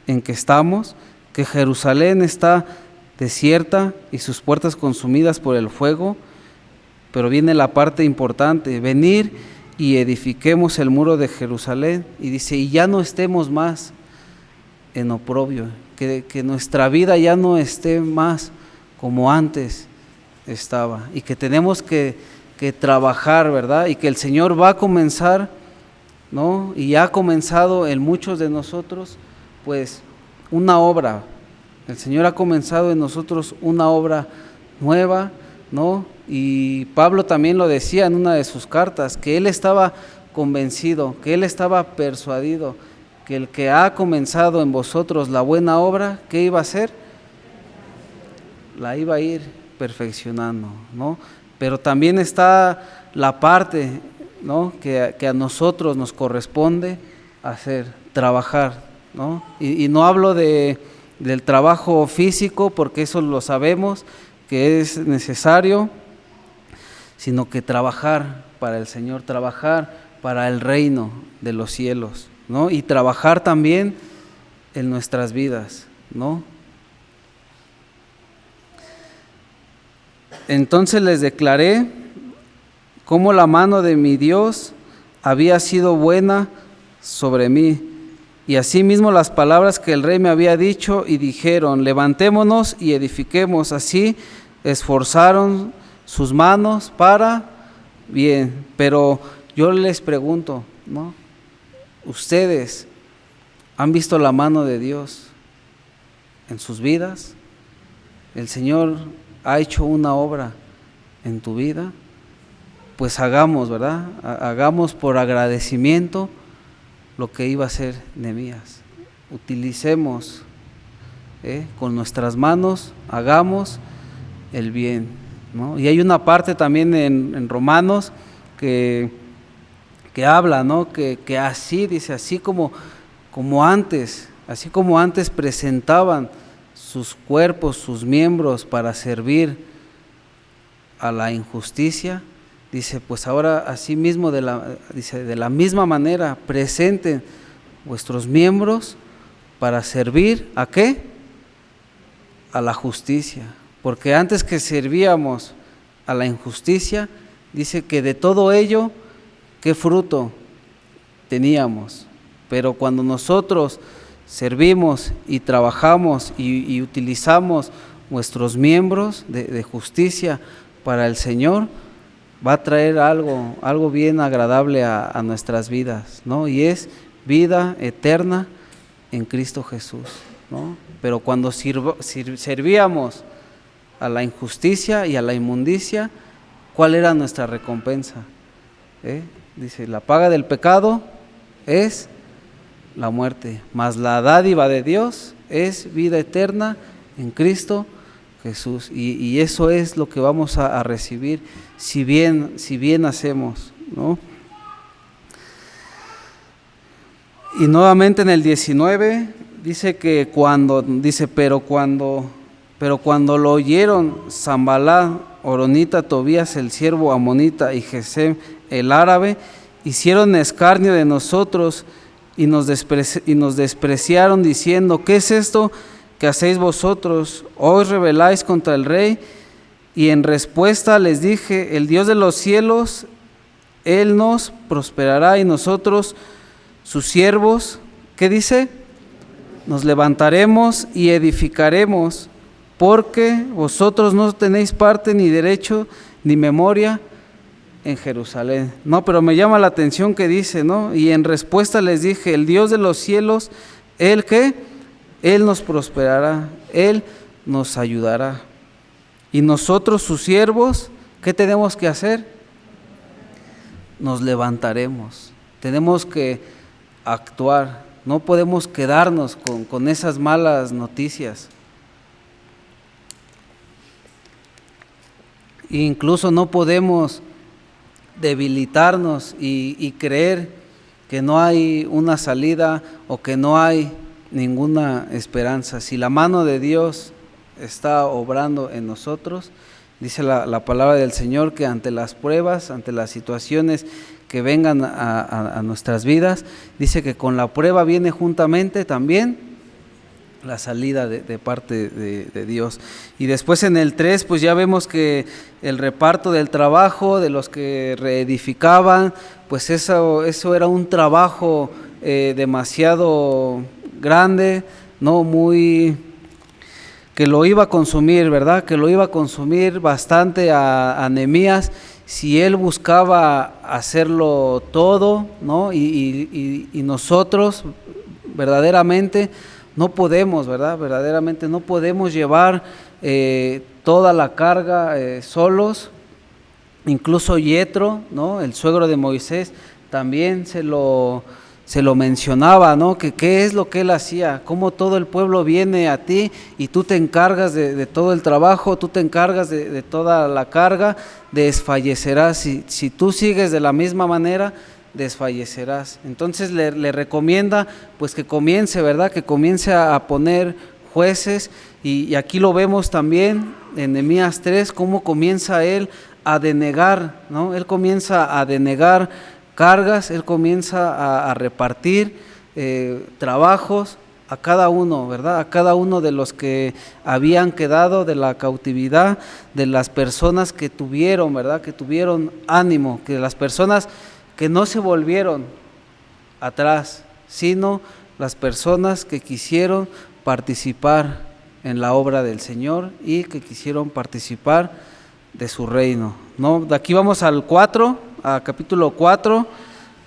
en que estamos, que Jerusalén está desierta y sus puertas consumidas por el fuego. Pero viene la parte importante: venir y edifiquemos el muro de Jerusalén. Y dice, y ya no estemos más en oprobio, que nuestra vida ya no esté más como antes estaba, y que tenemos que trabajar, ¿verdad? Y que el Señor va a comenzar, ¿no? Y ya ha comenzado en muchos de nosotros, pues, una obra. El Señor ha comenzado en nosotros una obra nueva, ¿no? Y Pablo también lo decía en una de sus cartas, que él estaba convencido, que él estaba persuadido, que el que ha comenzado en vosotros la buena obra, ¿qué iba a hacer? La iba a ir perfeccionando, ¿no? Pero también está la parte, ¿no?, que a nosotros nos corresponde hacer, trabajar, ¿no? Y no hablo del trabajo físico, porque eso lo sabemos que es necesario, sino que trabajar para el Señor, trabajar para el reino de los cielos, ¿no? Y trabajar también en nuestras vidas, ¿no? Entonces les declaré cómo la mano de mi Dios había sido buena sobre mí, y asimismo las palabras que el rey me había dicho, y dijeron: levantémonos y edifiquemos. Así esforzaron sus manos para bien. Pero yo les pregunto, ¿no?, ¿ustedes han visto la mano de Dios en sus vidas? ¿El Señor ha hecho una obra en tu vida? Pues hagamos, ¿verdad? Hagamos por agradecimiento lo que iba a hacer Nehemías. Utilicemos con nuestras manos, hagamos el bien, ¿no? Y hay una parte también en Romanos que habla, ¿no?, que así, dice, así como antes presentaban sus cuerpos, sus miembros para servir a la injusticia, dice, pues ahora así mismo de la misma manera presenten vuestros miembros para servir ¿a qué? A la justicia. Porque antes que servíamos a la injusticia, dice que de todo ello, ¿qué fruto teníamos. Pero cuando nosotros servimos y trabajamos y utilizamos nuestros miembros de justicia para el Señor, va a traer algo bien agradable a nuestras vidas, ¿no? Y es vida eterna en Cristo Jesús, ¿no? Pero cuando servíamos a la injusticia y a la inmundicia, ¿cuál era nuestra recompensa? Dice, la paga del pecado es la muerte, mas la dádiva de Dios es vida eterna en Cristo Jesús. Y eso es lo que vamos a recibir si bien hacemos, ¿no? Y nuevamente en el 19 dice que pero cuando lo oyeron Sanballat, Horonita, Tobías el siervo amonita y Gesem el árabe, hicieron escarnio de nosotros y nos despreciaron diciendo, ¿qué es esto que hacéis vosotros? ¿Hoy rebeláis contra el rey? Y en respuesta les dije, el Dios de los cielos, Él nos prosperará y nosotros, sus siervos, ¿qué dice? Nos levantaremos y edificaremos, porque vosotros no tenéis parte ni derecho ni memoria en Jerusalén. No, pero me llama la atención que dice, ¿no? Y en respuesta les dije, el Dios de los cielos, ¿Él qué? Él nos prosperará, Él nos ayudará. Y nosotros, sus siervos, ¿qué tenemos que hacer? Nos levantaremos, tenemos que actuar, no podemos quedarnos con esas malas noticias. Incluso no podemos debilitarnos y creer que no hay una salida o que no hay ninguna esperanza. Si la mano de Dios está obrando en nosotros, dice la palabra del Señor que ante las pruebas, ante las situaciones que vengan a nuestras vidas, dice que con la prueba viene juntamente también la salida de parte de Dios. Y después en el 3 pues ya vemos que el reparto del trabajo de los que reedificaban, pues eso era un trabajo demasiado grande, no muy, que lo iba a consumir, ¿verdad? Que lo iba a consumir bastante a Nehemías si él buscaba hacerlo todo, ¿no? Y nosotros verdaderamente no podemos, ¿verdad? Verdaderamente no podemos llevar toda la carga solos. Incluso Yetro, ¿no? El suegro de Moisés, también se lo mencionaba, ¿no? Que qué es lo que él hacía, cómo todo el pueblo viene a ti y tú te encargas de todo el trabajo, tú te encargas de toda la carga, desfallecerás. Si tú sigues de la misma manera, desfallecerás. Entonces le recomienda pues que comience, ¿verdad? Que comience a poner jueces y aquí lo vemos también en Nehemías 3, cómo comienza él a denegar, ¿no? Él comienza a denegar cargas, él comienza a repartir trabajos a cada uno, ¿verdad? A cada uno de los que habían quedado de la cautividad, de las personas que tuvieron, ¿verdad? Que tuvieron ánimo, que las personas que no se volvieron atrás, sino las personas que quisieron participar en la obra del Señor y que quisieron participar de su reino, ¿no? De aquí vamos al 4, a capítulo 4,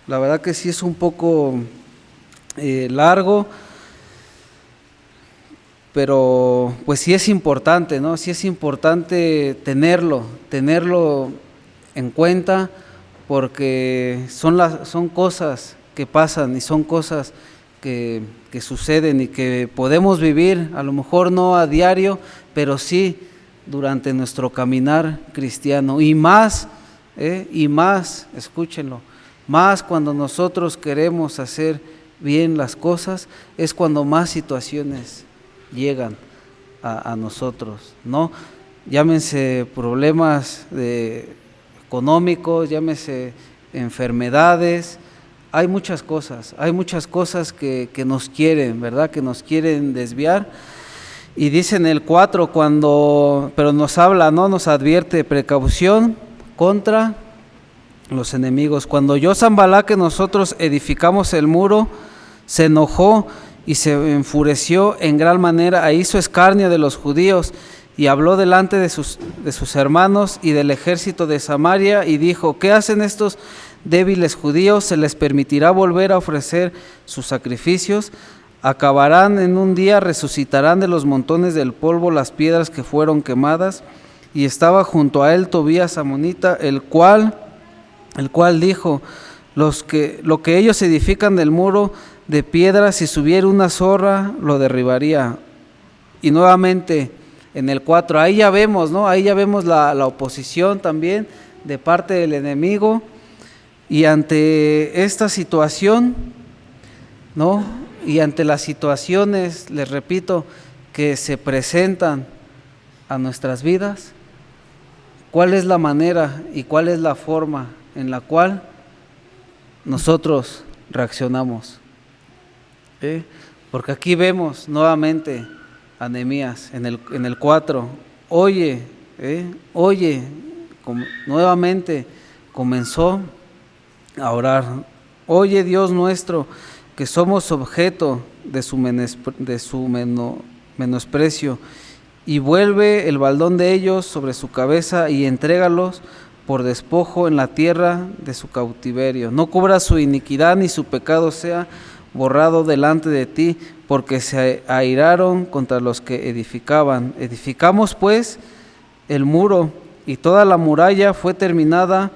la verdad que sí es un poco largo, pero pues sí es importante, ¿no? Sí es importante tenerlo en cuenta, porque son cosas que pasan y son cosas que suceden y que podemos vivir, a lo mejor no a diario, pero sí durante nuestro caminar cristiano, y más, escúchenlo, más cuando nosotros queremos hacer bien las cosas, es cuando más situaciones llegan a nosotros, ¿no? Llámense problemas económicos, llámese enfermedades, hay muchas cosas que nos quieren, ¿verdad? Que nos quieren desviar. Y dice en el 4, pero nos habla, ¿no? Nos advierte precaución contra los enemigos. Cuando oyó Sanballat que nosotros edificamos el muro, se enojó y se enfureció en gran manera e hizo escarnio de los judíos y habló delante de sus hermanos y del ejército de Samaria y dijo: ¿qué hacen estos débiles judíos? ¿Se les permitirá volver a ofrecer sus sacrificios? Acabarán en un día, resucitarán de los montones del polvo las piedras que fueron quemadas. Y estaba junto a él Tobías amonita, el cual dijo: lo que ellos edifican del muro de piedra, si subiera una zorra, lo derribaría. Y nuevamente en el 4, ahí ya vemos, ¿no? Ahí ya vemos la oposición también de parte del enemigo. Y ante esta situación, ¿no? Y ante las situaciones, les repito, que se presentan a nuestras vidas, ¿cuál es la manera y cuál es la forma en la cual nosotros reaccionamos? Porque aquí vemos nuevamente a Nehemías en el 4, oye, nuevamente comenzó a orar: oye, Dios nuestro, que somos objeto de su menosprecio, y vuelve el baldón de ellos sobre su cabeza y entrégalos por despojo en la tierra de su cautiverio. No cubra su iniquidad ni su pecado sea borrado delante de ti, porque se airaron contra los que edificaban. Edificamos pues el muro, y toda la muralla fue terminada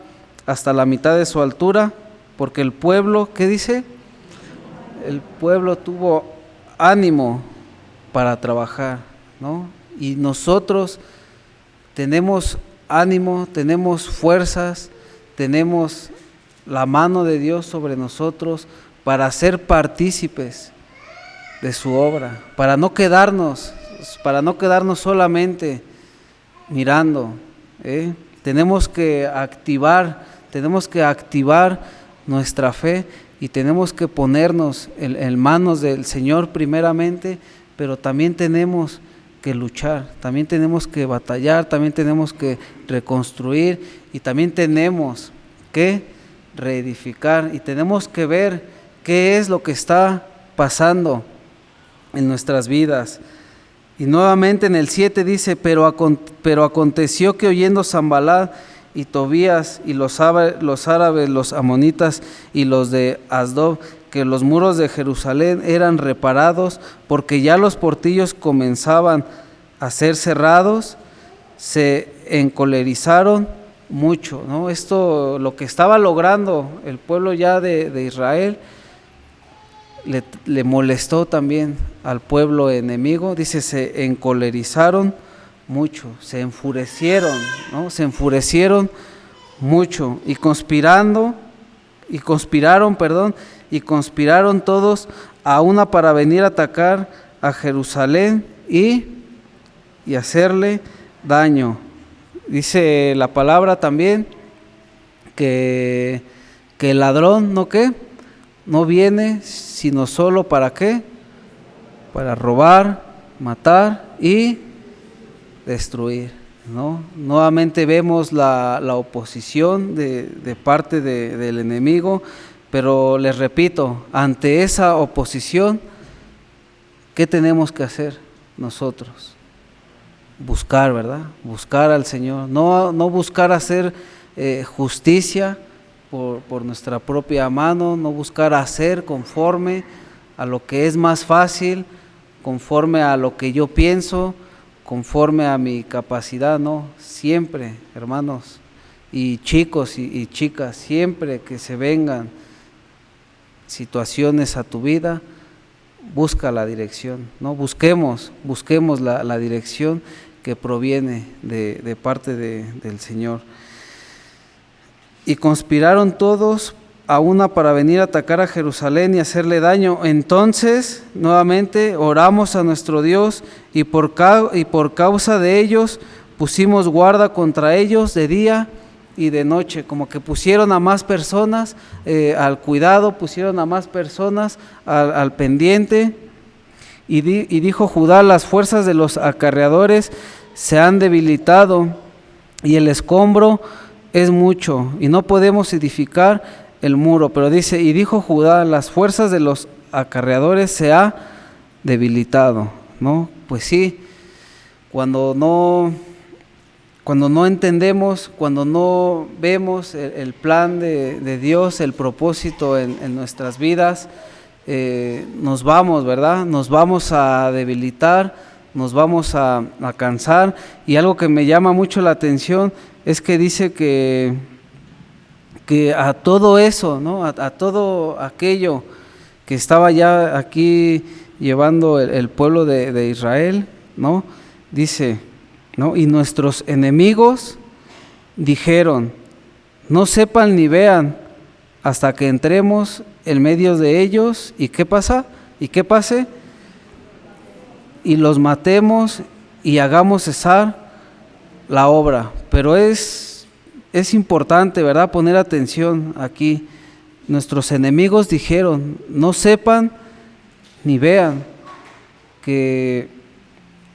hasta la mitad de su altura, porque el pueblo, ¿qué dice? El pueblo tuvo ánimo para trabajar, ¿no? Y nosotros tenemos ánimo, tenemos fuerzas, tenemos la mano de Dios sobre nosotros para ser partícipes de su obra, para no quedarnos solamente mirando. Tenemos que activar nuestra fe y tenemos que ponernos en manos del Señor primeramente, pero también tenemos que luchar, también tenemos que batallar, también tenemos que reconstruir y también tenemos que reedificar y tenemos que ver qué es lo que está pasando en nuestras vidas. Y nuevamente en el 7 dice: pero aconteció que oyendo Sanballat y Tobías y los árabes, los amonitas y los de Asdod, que los muros de Jerusalén eran reparados, porque ya los portillos comenzaban a ser cerrados, se encolerizaron mucho, ¿no? Esto, lo que estaba logrando el pueblo ya de Israel, le molestó también al pueblo enemigo. Dice: se encolerizaron mucho, se enfurecieron, ¿no? Se enfurecieron mucho y conspiraron todos a una para venir a atacar a Jerusalén y hacerle daño. Dice la palabra también que el ladrón no viene sino solo para ¿qué? Para robar, matar y destruir, ¿no? Nuevamente vemos la oposición de parte del enemigo, pero les repito, ante esa oposición, ¿qué tenemos que hacer nosotros? Buscar, ¿verdad? Buscar al Señor, no buscar hacer justicia por nuestra propia mano, no buscar hacer conforme a lo que es más fácil, conforme a lo que yo pienso, conforme a mi capacidad, no, siempre, hermanos y chicos y chicas, siempre que se vengan situaciones a tu vida, busca la dirección, ¿no? Busquemos la dirección que proviene de parte del Señor. Y conspiraron todos a una para venir a atacar a Jerusalén y hacerle daño. Entonces, nuevamente, oramos a nuestro Dios y por causa de ellos pusimos guarda contra ellos de día y de noche. Como que pusieron a más personas al cuidado, pusieron a más personas al pendiente. Y dijo Judá: las fuerzas de los acarreadores se han debilitado y el escombro es mucho y no podemos edificar el muro. Pero dice, y dijo Judá, las fuerzas de los acarreadores se ha debilitado, ¿no? Pues sí, cuando no entendemos, cuando no vemos el plan de Dios, el propósito en nuestras vidas, nos vamos, ¿verdad? Nos vamos a debilitar, nos vamos a cansar. Y algo que me llama mucho la atención es que dice que a todo eso, ¿no? A todo aquello que estaba ya aquí llevando el pueblo de Israel, ¿no? Dice, ¿no? Y nuestros enemigos dijeron, no sepan ni vean hasta que entremos en medio de ellos. ¿Y qué pasa? ¿Y qué pase? Y los matemos y hagamos cesar la obra. Pero es importante, ¿verdad?, poner atención aquí. Nuestros enemigos dijeron, no sepan ni vean que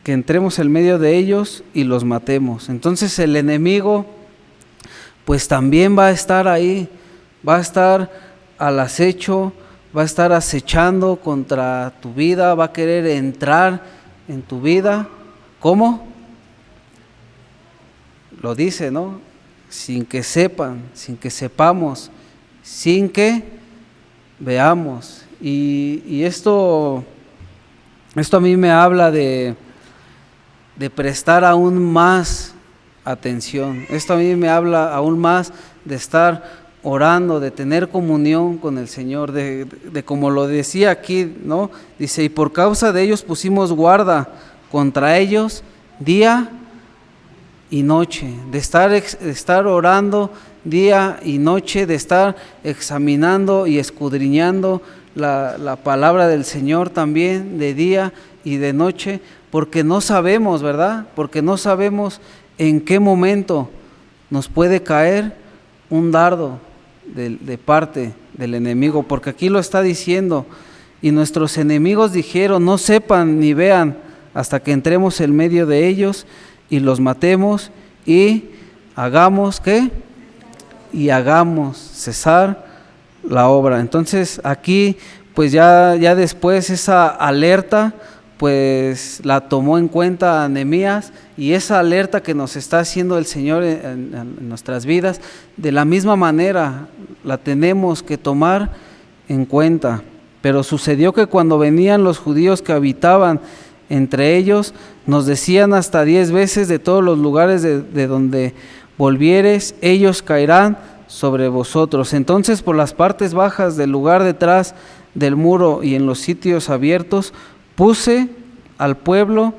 entremos en medio de ellos y los matemos. Entonces el enemigo pues también va a estar ahí, va a estar al acecho, va a estar acechando contra tu vida, va a querer entrar en tu vida. ¿Cómo? Lo dice, ¿no? Sin que sepan, sin que sepamos, sin que veamos. Y esto a mí me habla de prestar aún más atención. Esto a mí me habla aún más de estar orando, de tener comunión con el Señor, de como lo decía aquí, ¿no? Dice, y por causa de ellos pusimos guarda contra ellos día y noche, de estar orando día y noche, de estar examinando y escudriñando la palabra del Señor también de día y de noche, porque no sabemos, ¿verdad? Porque no sabemos en qué momento nos puede caer un dardo de parte del enemigo, porque aquí lo está diciendo, y nuestros enemigos dijeron, no sepan ni vean hasta que entremos en medio de ellos y los matemos y hagamos, ¿qué? Y hagamos cesar la obra. Entonces aquí pues ya después esa alerta pues la tomó en cuenta Nehemías, y esa alerta que nos está haciendo el Señor en nuestras vidas, de la misma manera la tenemos que tomar en cuenta. Pero sucedió que cuando venían los judíos que habitaban entre ellos, nos decían hasta 10 veces, de todos los lugares de donde volvieres, ellos caerán sobre vosotros. Entonces por las partes bajas del lugar detrás del muro y en los sitios abiertos, puse al pueblo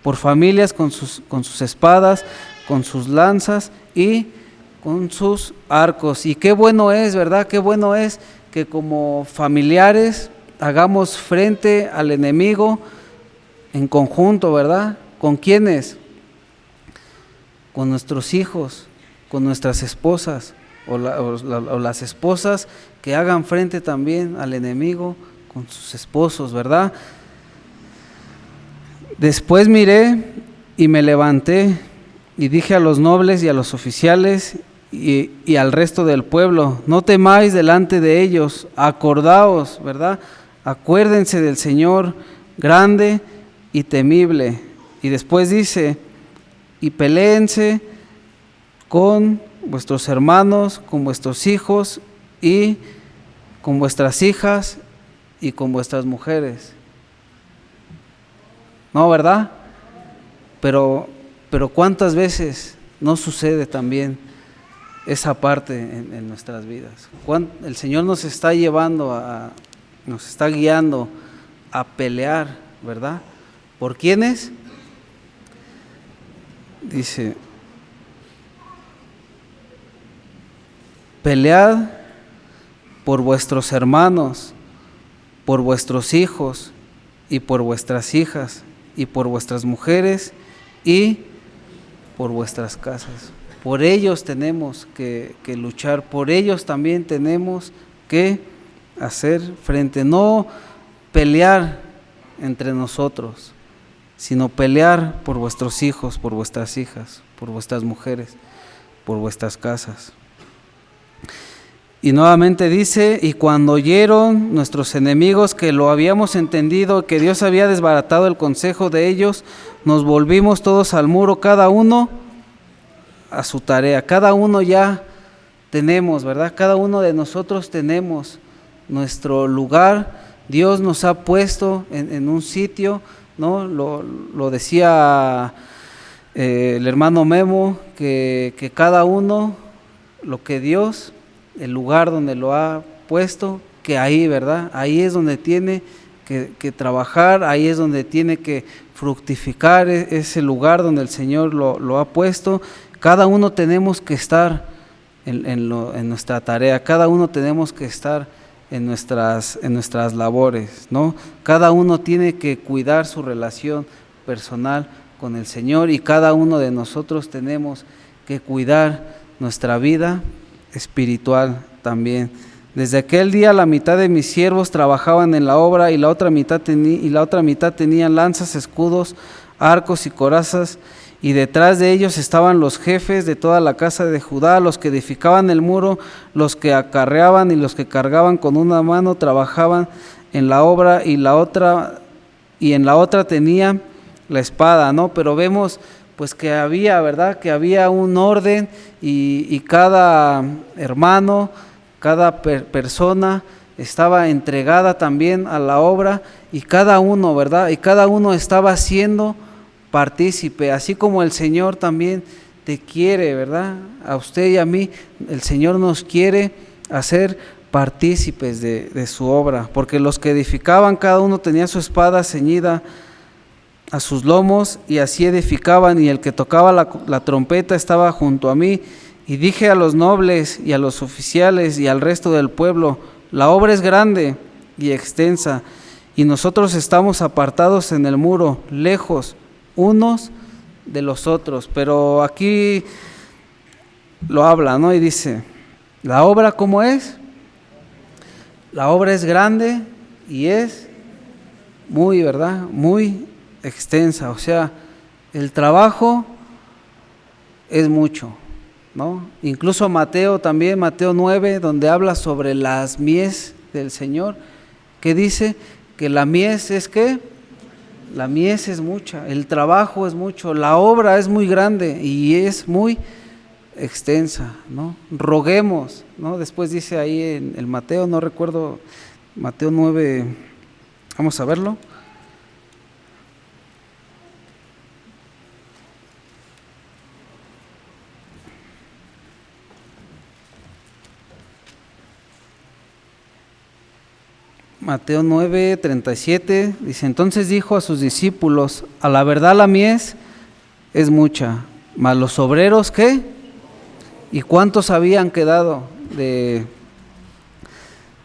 por familias con sus espadas, con sus lanzas y con sus arcos. Y qué bueno es, ¿verdad? Qué bueno es que como familiares hagamos frente al enemigo en conjunto, ¿verdad? ¿Con quiénes? Con nuestros hijos, con nuestras esposas, o las esposas que hagan frente también al enemigo con sus esposos, ¿verdad? Después miré y me levanté y dije a los nobles y a los oficiales y al resto del pueblo, no temáis delante de ellos, acordaos, ¿verdad? Acuérdense del Señor grande y temible. Y después dice, y peléense con vuestros hermanos, con vuestros hijos y con vuestras hijas y con vuestras mujeres. No, ¿verdad? Pero ¿cuántas veces no sucede también esa parte en nuestras vidas? El Señor nos está llevando nos está guiando a pelear, ¿verdad? ¿Por quiénes? Dice, pelead por vuestros hermanos, por vuestros hijos y por vuestras hijas y por vuestras mujeres y por vuestras casas. Por ellos tenemos que luchar, por ellos también tenemos que hacer frente, no pelear entre nosotros, sino pelear por vuestros hijos, por vuestras hijas, por vuestras mujeres, por vuestras casas. Y nuevamente dice, y cuando oyeron nuestros enemigos que lo habíamos entendido, que Dios había desbaratado el consejo de ellos, nos volvimos todos al muro, cada uno a su tarea. Cada uno ya tenemos, ¿verdad? Cada uno de nosotros tenemos nuestro lugar. Dios nos ha puesto en un sitio, ¿no? Lo decía el hermano Memo, que cada uno, lo que Dios, el lugar donde lo ha puesto, que ahí, ¿verdad? Ahí es donde tiene que trabajar, ahí es donde tiene que fructificar ese lugar donde el Señor lo ha puesto. Cada uno tenemos que estar en nuestra tarea, cada uno tenemos que estar en nuestras labores, ¿no? Cada uno tiene que cuidar su relación personal con el Señor, y cada uno de nosotros tenemos que cuidar nuestra vida espiritual también. Desde aquel día la mitad de mis siervos trabajaban en la obra, y la otra mitad tenían lanzas, escudos, arcos y corazas, y detrás de ellos estaban los jefes de toda la casa de Judá, los que edificaban el muro, los que acarreaban y los que cargaban con una mano trabajaban en la obra, y en la otra tenía la espada, ¿no? Pero vemos pues que había, ¿verdad? Que había un orden, y cada hermano, cada persona estaba entregada también a la obra, y cada uno, ¿verdad? Y cada uno estaba siendo partícipe, así como el Señor también te quiere, ¿verdad? A usted y a mí, el Señor nos quiere hacer partícipes de su obra, porque los que edificaban, cada uno tenía su espada ceñida a sus lomos, y así edificaban, y el que tocaba la trompeta estaba junto a mí, y dije a los nobles y a los oficiales y al resto del pueblo: la obra es grande y extensa, y nosotros estamos apartados en el muro, lejos unos de los otros. Pero aquí lo habla, ¿no? Y dice, ¿la obra cómo es? La obra es grande y es muy, ¿verdad? Muy extensa, o sea, el trabajo es mucho, ¿no? Incluso Mateo 9, donde habla sobre las mies del Señor, que dice que la mies es ¿qué? La mies es mucha, el trabajo es mucho, la obra es muy grande y es muy extensa, ¿no? Roguemos, ¿no? Después dice ahí en el Mateo, no recuerdo, Mateo 9, vamos a verlo. Mateo 9:37 dice: entonces dijo a sus discípulos: a la verdad la mies es mucha, mas los obreros ¿qué? ¿Y cuántos habían quedado de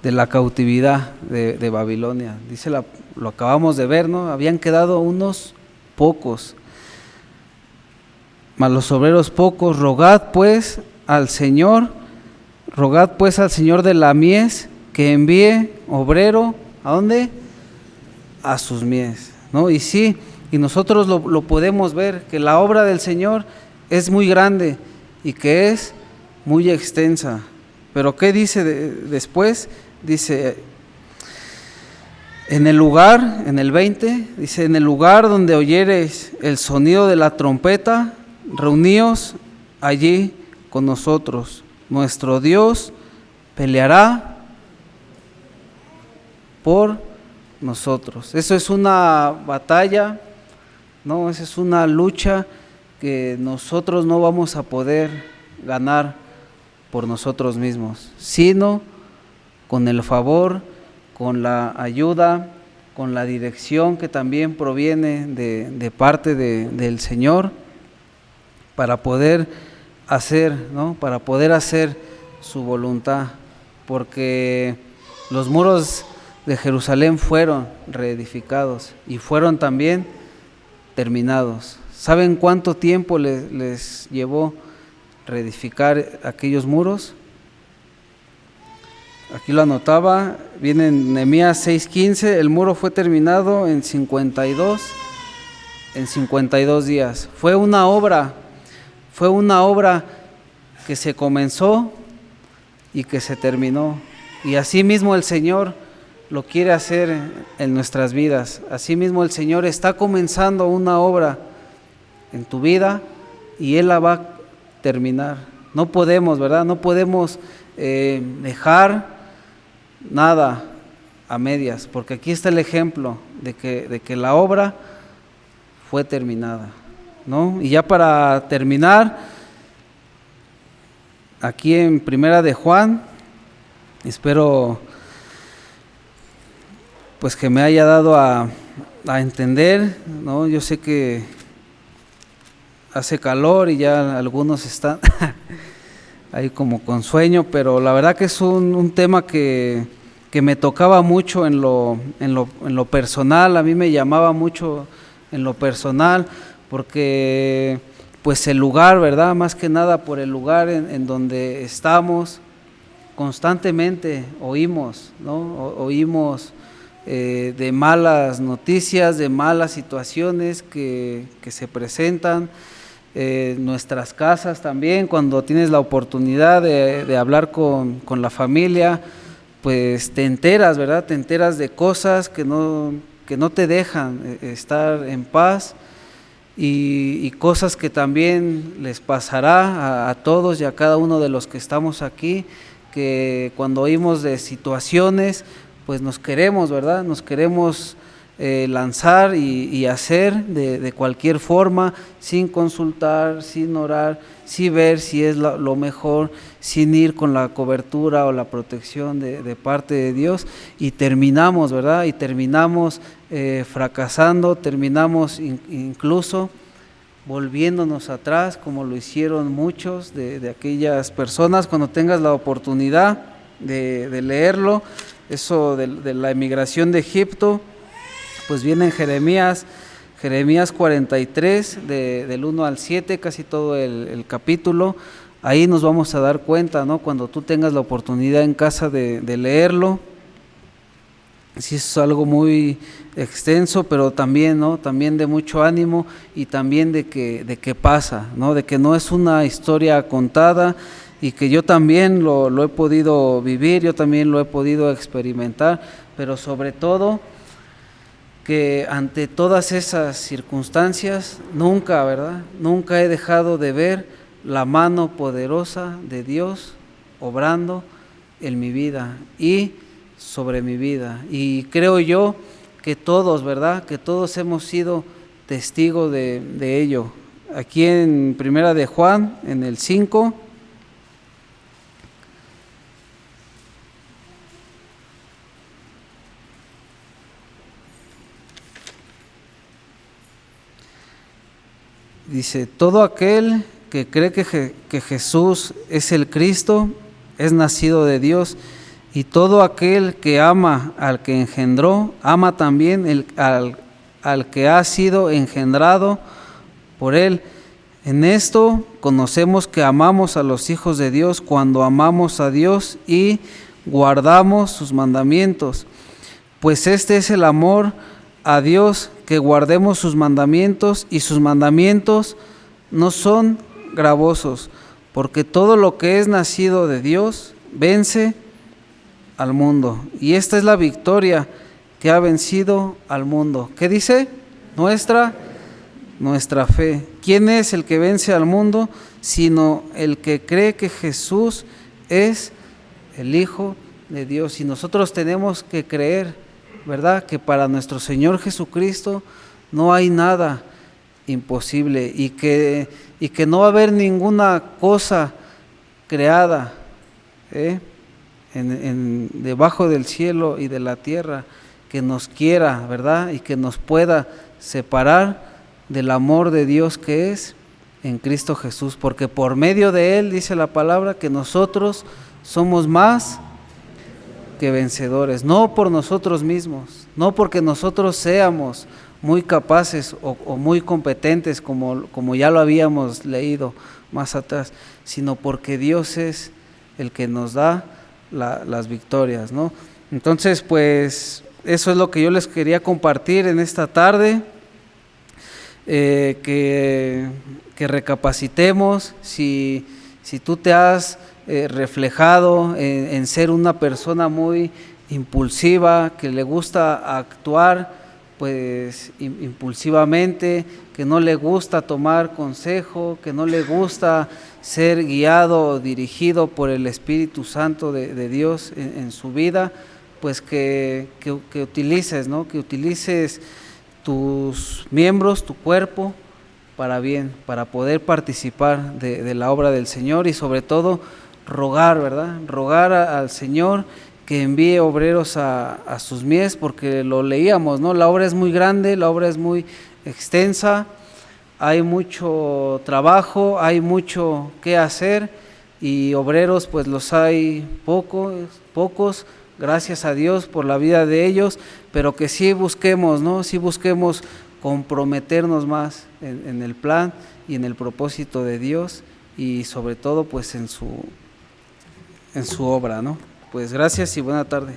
la cautividad de Babilonia? Dice, lo acabamos de ver, ¿no? Habían quedado unos pocos, mas los obreros pocos. Rogad pues al Señor de la mies que envíe obrero, ¿a dónde? A sus mies, ¿no? Y sí, y nosotros lo podemos ver, que la obra del Señor es muy grande y que es muy extensa. Pero ¿qué dice después? Dice, en el 20, dice, en el lugar donde oyereis el sonido de la trompeta, reuníos allí con nosotros. Nuestro Dios peleará por nosotros. Eso es una batalla, ¿no? Esa es una lucha que nosotros no vamos a poder ganar por nosotros mismos, sino con el favor, con la ayuda, con la dirección que también proviene de parte del Señor, para poder hacer, ¿no? Para poder hacer su voluntad, porque los muros de Jerusalén fueron reedificados y fueron también terminados. ¿Saben cuánto tiempo les llevó reedificar aquellos muros? Aquí lo anotaba, viene en Nehemías 6:15, el muro fue terminado en 52 días. Fue una obra que se comenzó y que se terminó. Y así mismo el Señor lo quiere hacer en nuestras vidas. Así mismo el Señor está comenzando una obra en tu vida y Él la va a terminar. No podemos, ¿verdad? No podemos dejar nada a medias, porque aquí está el ejemplo de que la obra fue terminada, ¿no? Y ya para terminar, aquí en Primera de Juan, espero pues que me haya dado a entender, ¿no? Yo sé que hace calor y ya algunos están ahí como con sueño, pero la verdad que es un tema que me tocaba mucho en lo personal. A mí me llamaba mucho en lo personal, porque pues el lugar, ¿verdad? Más que nada por el lugar en donde estamos, constantemente oímos, ¿no? Oímos de malas noticias, de malas situaciones que se presentan. Nuestras casas también, cuando tienes la oportunidad de hablar con la familia, pues te enteras, ¿verdad? Te enteras de cosas que no te dejan estar en paz, y cosas que también les pasará a todos y a cada uno de los que estamos aquí, que cuando oímos de situaciones, pues nos queremos, ¿verdad? Nos queremos lanzar y hacer de cualquier forma, sin consultar, sin orar, sin ver si es lo mejor, sin ir con la cobertura o la protección de parte de Dios, y terminamos, ¿verdad? Y terminamos fracasando, terminamos incluso volviéndonos atrás, como lo hicieron muchos de aquellas personas. Cuando tengas la oportunidad de leerlo, eso de la emigración de Egipto, pues viene en Jeremías 43, del 1 al 7, casi todo el capítulo. Ahí nos vamos a dar cuenta, ¿no? Cuando tú tengas la oportunidad en casa de leerlo. Sí, es algo muy extenso, pero también, ¿no? También de mucho ánimo, y también de que pasa, ¿no? De que no es una historia contada, y que yo también lo he podido vivir, yo también lo he podido experimentar, pero sobre todo que ante todas esas circunstancias, nunca, ¿verdad? Nunca he dejado de ver la mano poderosa de Dios obrando en mi vida y sobre mi vida. Y creo yo que todos, ¿verdad? Que todos hemos sido testigos de ello. Aquí en Primera de Juan, en el 5, dice: todo aquel que cree que Jesús es el Cristo es nacido de Dios, y todo aquel que ama al que engendró, ama también al que ha sido engendrado por él. En esto conocemos que amamos a los hijos de Dios, cuando amamos a Dios y guardamos sus mandamientos. Pues este es el amor a Dios, que guardemos sus mandamientos, y sus mandamientos no son gravosos, porque todo lo que es nacido de Dios vence al mundo. Y esta es la victoria que ha vencido al mundo. ¿Qué dice? Nuestra fe. ¿Quién es el que vence al mundo? Sino el que cree que Jesús es el Hijo de Dios. Y nosotros tenemos que creer, ¿verdad?, que para nuestro Señor Jesucristo no hay nada imposible, y que no va a haber ninguna cosa creada debajo del cielo y de la tierra que nos quiera, ¿verdad?, y que nos pueda separar del amor de Dios que es en Cristo Jesús, porque por medio de Él, dice la palabra, que nosotros somos más que vencedores, no por nosotros mismos, no porque nosotros seamos muy capaces o muy competentes, como ya lo habíamos leído más atrás, sino porque Dios es el que nos da las victorias, ¿no? Entonces, pues eso es lo que yo les quería compartir en esta tarde, que recapacitemos si si tú te has reflejado en ser una persona muy impulsiva, que le gusta actuar pues impulsivamente, que no le gusta tomar consejo, que no le gusta ser guiado o dirigido por el Espíritu Santo de Dios en su vida, pues que utilices, ¿no? Que utilices tus miembros, tu cuerpo, para bien, para poder participar de la obra del Señor y sobre todo rogar, ¿verdad? Rogar al Señor que envíe obreros a sus mies, porque lo leíamos, ¿no? La obra es muy grande, la obra es muy extensa, hay mucho trabajo, hay mucho que hacer y obreros pues los hay pocos, gracias a Dios por la vida de ellos, pero que sí busquemos, ¿no? Sí busquemos comprometernos más en el plan y en el propósito de Dios y sobre todo pues en su obra, ¿no? Pues gracias y buena tarde.